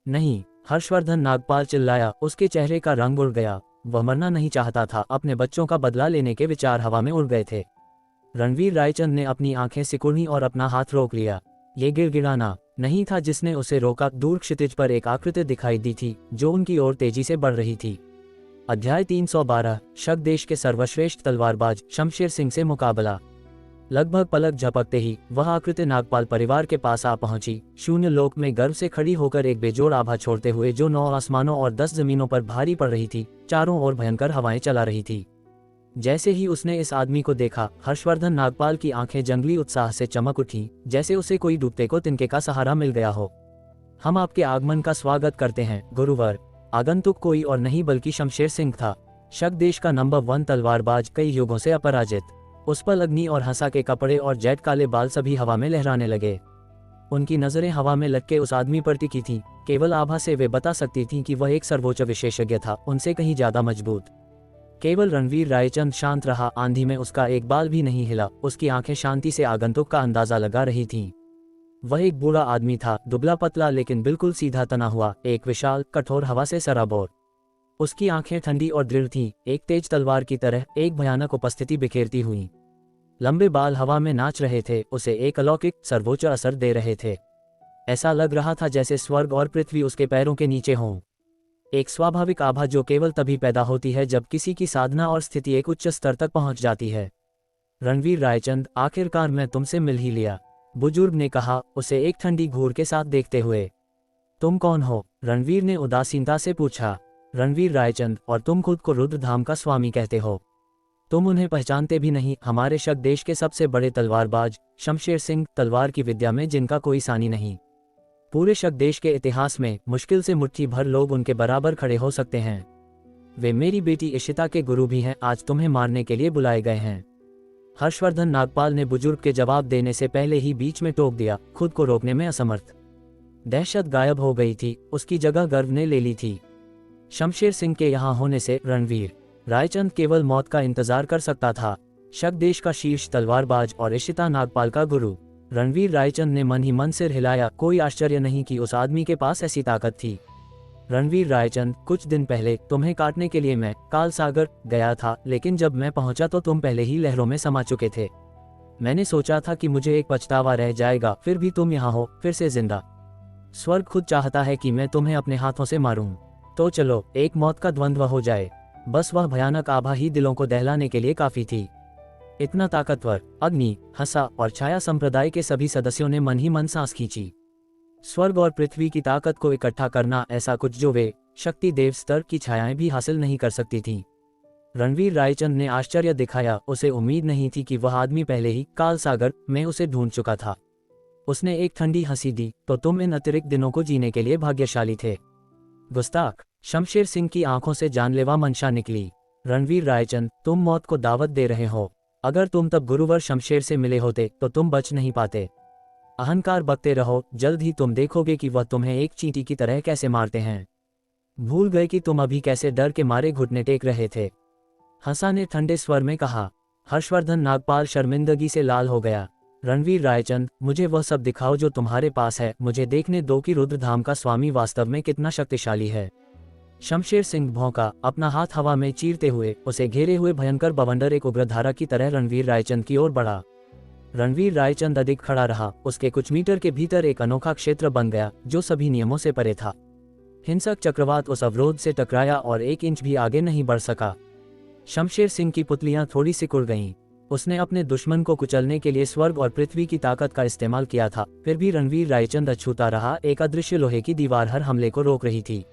Speaker 2: नहीं, हर्षवर्धन नागपाल चिल्लाया। उसके चेहरे का रंग उड़ गया। वह मरना नहीं चाहता था। अपने बच्चों का बदला लेने के विचार हवा में उड़ गए थे। रणवीर रायचंद ने अपनी आंखें सिकुड़ी और अपना हाथ रोक लिया। ये गिड़गिड़ाना नहीं था जिसने उसे रोका। दूर क्षितिज पर एक आकृति दिखाई दी थी जो उनकी ओर तेजी से बढ़ रही थी। अध्याय 312, शक देश के सर्वश्रेष्ठ तलवारबाज शमशेर सिंह से मुकाबला। लगभग पलक झपकते ही वह आकृति नागपाल परिवार के पास आ पहुंची, शून्य लोक में गर्व से खड़ी होकर एक बेजोड़ आभा छोड़ते हुए जो 9 आसमानों और 10 जमीनों पर भारी पड़ रही थी। चारों ओर भयंकर हवाएं चला रही थी। जैसे ही उसने इस आदमी को देखा, हर्षवर्धन नागपाल की आंखें जंगली उत्साह से चमक उठी, जैसे उसे कोई डूबते को तिनके का सहारा मिल गया हो। हम आपके आगमन का स्वागत करते हैं गुरुवर। आगंतुक कोई और नहीं बल्कि शमशेर सिंह था, शक देश का नंबर 1 तलवारबाज, कई युगों से अपराजित। उस पर अग्नि और हंसा के कपड़े और जेट काले बाल सभी हवा में लहराने लगे। उनकी नजरें हवा में लटके उस आदमी पर टिकी थीं। केवल आभा से वे बता सकती थीं कि वह एक सर्वोच्च विशेषज्ञ था, उनसे कहीं ज्यादा मजबूत। केवल रणवीर रायचंद शांत रहा। आंधी में उसका एक बाल भी नहीं हिला। उसकी आंखें शांति से आगंतुक का अंदाजा लगा रही थीं। वह एक बूढ़ा आदमी था, दुबला पतला लेकिन बिल्कुल सीधा तना हुआ, एक विशाल कठोर हवा से सराबोर। उसकी आंखें ठंडी और दृढ़ थीं, एक तेज तलवार की तरह, एक भयानक उपस्थिति बिखेरती हुई। लंबे बाल हवा में नाच रहे थे, उसे एक अलौकिक सर्वोच्च असर दे रहे थे। ऐसा लग रहा था जैसे स्वर्ग और पृथ्वी उसके पैरों के नीचे हों। एक स्वाभाविक आभा जो केवल तभी पैदा होती है जब किसी की साधना और स्थिति एक उच्च स्तर तक पहुंच जाती है। रणवीर रायचंद, आखिरकार मैं तुमसे मिल ही लिया, बुजुर्ग ने कहा, उसे एक ठंडी घूर के साथ देखते हुए। तुम कौन हो? रणवीर ने उदासीनता से पूछा। रणवीर रायचंद, और तुम खुद को रुद्रधाम का स्वामी कहते हो। तुम उन्हें पहचानते भी नहीं, हमारे शक देश के सबसे बड़े तलवारबाज शमशेर सिंह, तलवार की विद्या में जिनका कोई सानी नहीं। पूरे शक देश के इतिहास में मुश्किल से मुट्ठी भर लोग उनके बराबर खड़े हो सकते हैं। वे मेरी बेटी इशिता के गुरु भी हैं। आज तुम्हें मारने के लिए बुलाए गए हैं। हर्षवर्धन नागपाल ने बुजुर्ग के जवाब देने से पहले ही बीच में टोक दिया, खुद को रोकने में असमर्थ। दहशत गायब हो गई थी, उसकी जगह गर्व ने ले ली थी। शमशेर सिंह के यहाँ होने से रणवीर रायचंद केवल मौत का इंतजार कर सकता था। शक देश का शीर्ष तलवारबाज और इशिता नागपाल का गुरु। रणवीर रायचंद ने मन ही मन सिर हिलाया। कोई आश्चर्य नहीं कि उस आदमी के पास ऐसी ताकत थी। रणवीर रायचंद, कुछ दिन पहले तुम्हें काटने के लिए मैं काल सागर गया था, लेकिन जब मैं पहुंचा तो तुम पहले ही लहरों में समा चुके थे। मैंने सोचा था कि मुझे एक पछतावा रह जाएगा, फिर भी तुम यहाँ हो, फिर से जिंदा। स्वर्ग खुद चाहता है कि मैं तुम्हें अपने हाथों से मारूं। तो चलो, एक मौत का द्वंद्व हो जाए। बस वह भयानक आभा ही दिलों को दहलाने के लिए काफी थी। इतना ताकतवर। अग्नि, हंसा और छाया संप्रदाय के सभी सदस्यों ने मन ही मन सांस खींची। स्वर्ग और पृथ्वी की ताकत को इकट्ठा करना, ऐसा कुछ जो वे शक्ति देव स्तर की छायाएं भी हासिल नहीं कर सकती थीं। रणवीर रायचंद ने आश्चर्य दिखाया। उसे उम्मीद नहीं थी कि वह आदमी पहले ही काल सागर में उसे ढूंढ चुका था। उसने एक ठंडी हंसी दी, तो तुम इन अतिरिक्त दिनों को जीने के लिए भाग्यशाली थे। गुस्ताख। शमशेर सिंह की आंखों से जानलेवा मंशा निकली। रणवीर रायचंद, तुम मौत को दावत दे रहे हो। अगर तुम तब गुरुवर शमशेर से मिले होते तो तुम बच नहीं पाते। अहंकार बकते रहो, जल्द ही तुम देखोगे कि वह तुम्हें एक चींटी की तरह कैसे मारते हैं। भूल गए कि तुम अभी कैसे डर के मारे घुटने टेक रहे थे। हंसा ने ठंडे स्वर में कहा। हर्षवर्धन नागपाल शर्मिंदगी से लाल हो गया। रणवीर रायचंद, मुझे वह सब दिखाओ जो तुम्हारे पास है। मुझे देखने दो कि रुद्रधाम का स्वामी वास्तव में कितना शक्तिशाली है। शमशेर सिंह भौंका, अपना हाथ हवा में चीरते हुए। उसे घेरे हुए भयंकर बवंडर एक उग्रधारा की तरह रणवीर रायचंद की ओर बढ़ा। रणवीर रायचंद अधिक खड़ा रहा। उसके कुछ मीटर के भीतर एक अनोखा क्षेत्र बन गया जो सभी नियमों से परे था। हिंसक चक्रवात उस अवरोध से टकराया और 1 इंच भी आगे नहीं बढ़ सका। शमशेर सिंह की पुतलियां थोड़ी सिकुड़ गईं। उसने अपने दुश्मन को कुचलने के लिए स्वर्ग और पृथ्वी की ताकत का इस्तेमाल किया था, फिर भी रणवीर रायचंद अछूता रहा। एक अदृश्य लोहे की दीवार हर हमले को रोक रही थी।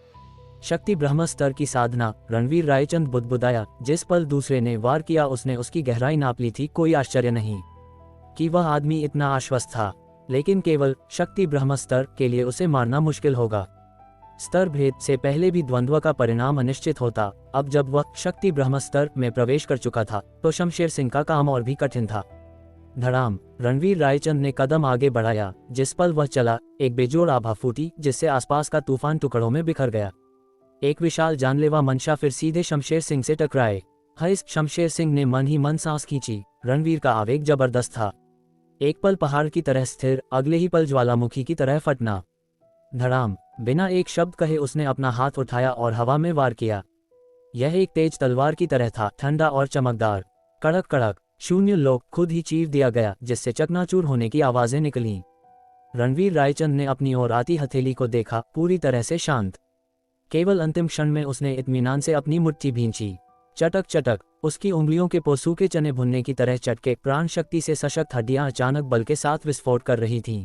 Speaker 2: शक्ति ब्रह्म स्तर की साधना। रणवीर रायचंद बुदबुदाया। जिस पल दूसरे ने वार किया उसने उसकी गहराई नाप ली थी। कोई आश्चर्य नहीं कि वह आदमी इतना आश्वस्त था, लेकिन केवल शक्ति ब्रह्म स्तर के लिए उसे मारना मुश्किल होगा। स्तर भेद से पहले भी द्वंद्व का परिणाम अनिश्चित होता। अब जब वह शक्ति ब्रह्म स्तर में प्रवेश कर चुका था तो शमशेर सिंह का काम और भी कठिन था। धड़ाम। रणवीर रायचंद ने कदम आगे बढ़ाया। जिस पल वह चला, एक बेजोड़ आभा फूटी जिससे आसपास का तूफान टुकड़ों में बिखर गया। एक विशाल जानलेवा मंशा फिर सीधे शमशेर सिंह से टकराए। इस शमशेर सिंह ने मन ही मन सांस खींची। रणवीर का आवेग जबरदस्त था। एक पल पहाड़ की तरह स्थिर, अगले ही पल ज्वालामुखी की तरह फटना। धड़ाम। बिना एक शब्द कहे उसने अपना हाथ उठाया और हवा में वार किया। यह एक तेज तलवार की तरह था, ठंडा और चमकदार। कड़क कड़क। शून्य लोक खुद ही चीर दिया गया, जिससे चकनाचूर होने की आवाजें निकलीं। रणवीर रायचंद ने अपनी ओर आती हथेली को देखा, पूरी तरह से शांत। केवल अंतिम क्षण में उसने इत्मीनान से अपनी मुट्ठी भींची। चटक चटक। उसकी उंगलियों के पोसू के चने भुनने की तरह चटके। प्राण शक्ति से सशक्त हड्डियां अचानक बल के साथ विस्फोट कर रही थीं।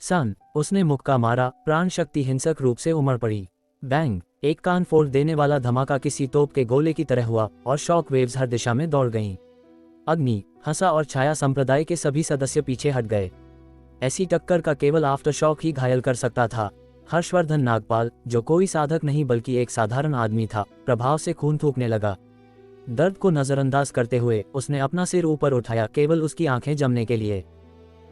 Speaker 2: सन। उसने मुक्का मारा। प्राण शक्ति हिंसक रूप से उमड़ पड़ी। बैंग। एक कान फोड़ देने वाला धमाका किसी तोप के गोले की तरह हुआ और शॉक वेव्स हर दिशा में दौड़ गईं। अग्नि, हंसा और छाया संप्रदाय के सभी सदस्य पीछे हट गए। ऐसी टक्कर का केवल आफ्टर शॉक ही घायल कर सकता था। हर्षवर्धन नागपाल, जो कोई साधक नहीं बल्कि एक साधारण आदमी था, प्रभाव से खून थूकने लगा। दर्द को नजरअंदाज करते हुए उसने अपना सिर ऊपर उठाया, केवल उसकी आंखें जमने के लिए।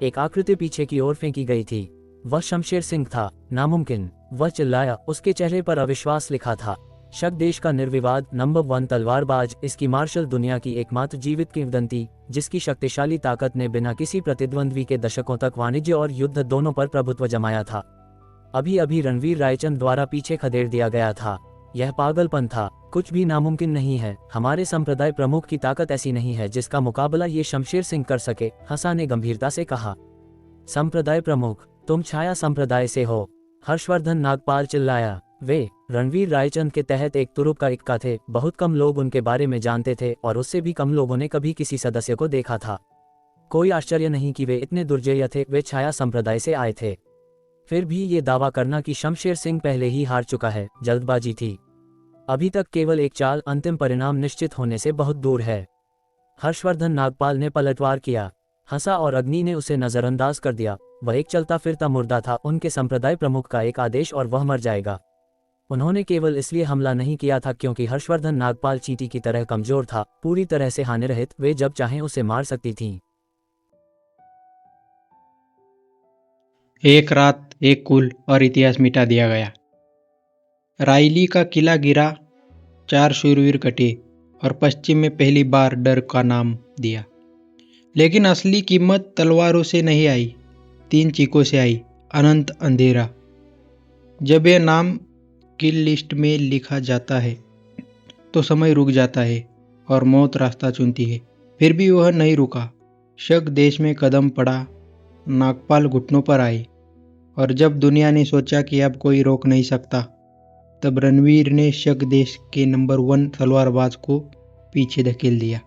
Speaker 2: एक आकृति पीछे की ओर फेंकी गई थी। वह शमशेर सिंह था। नामुमकिन। वह चिल्लाया। उसके चेहरे पर अविश्वास लिखा था। शक देश का निर्विवाद नंबर 1 तलवारबाज, इसकी मार्शल दुनिया की एकमात्र जीवित किंवदंती, जिसकी शक्तिशाली ताकत ने बिना किसी प्रतिद्वंद्वी के दशकों तक वाणिज्य और युद्ध दोनों पर प्रभुत्व जमाया था, अभी अभी रणवीर रायचंद द्वारा पीछे खदेड़ दिया गया था। यह पागलपन था। कुछ भी नामुमकिन नहीं है। हमारे संप्रदाय प्रमुख की ताकत ऐसी नहीं है जिसका मुकाबला ये शमशेर सिंह कर सके, हंसा ने गंभीरता से कहा। संप्रदाय प्रमुख? तुम छाया संप्रदाय से हो? हर्षवर्धन नागपाल चिल्लाया। वे रणवीर रायचंद के तहत एक तुरुप का इक्का थे। बहुत कम लोग उनके बारे में जानते थे और उससे भी कम लोगों ने कभी किसी सदस्य को देखा था। कोई आश्चर्य नहीं कि वे इतने दुर्जेय थे। वे छाया संप्रदाय से आए थे। फिर भी ये दावा करना कि शमशेर सिंह पहले ही हार चुका है, जल्दबाजी थी। अभी तक केवल एक चाल, अंतिम परिणाम निश्चित होने से बहुत दूर है। हर्षवर्धन नागपाल ने पलटवार किया, हंसा और अग्नि ने उसे नजरअंदाज कर दिया। वह एक चलता फिरता मुर्दा था। उनके संप्रदाय प्रमुख का एक आदेश और वह मर जाएगा। उन्होंने केवल इसलिए हमला नहीं किया था क्योंकि हर्षवर्धन नागपाल चींटी की तरह कमजोर था, पूरी तरह से हानिरहित। वे जब चाहें उसे मार सकती थीं।
Speaker 3: एक रात, एक कुल और इतिहास मिटा दिया गया। रायली का किला गिरा, 4 शूरवीर कटे और पश्चिम में पहली बार डर का नाम दिया। लेकिन असली कीमत तलवारों से नहीं आई, 3 चीखों से आई। अनंत अंधेरा। जब यह नाम किल लिस्ट में लिखा जाता है तो समय रुक जाता है और मौत रास्ता चुनती है। फिर भी वह नहीं रुका। शक देश में कदम पड़ा। नागपाल घुटनों पर आए और जब दुनिया ने सोचा कि अब कोई रोक नहीं सकता, तब रणवीर ने शक देश के नंबर 1 तलवारबाज को पीछे धकेल दिया।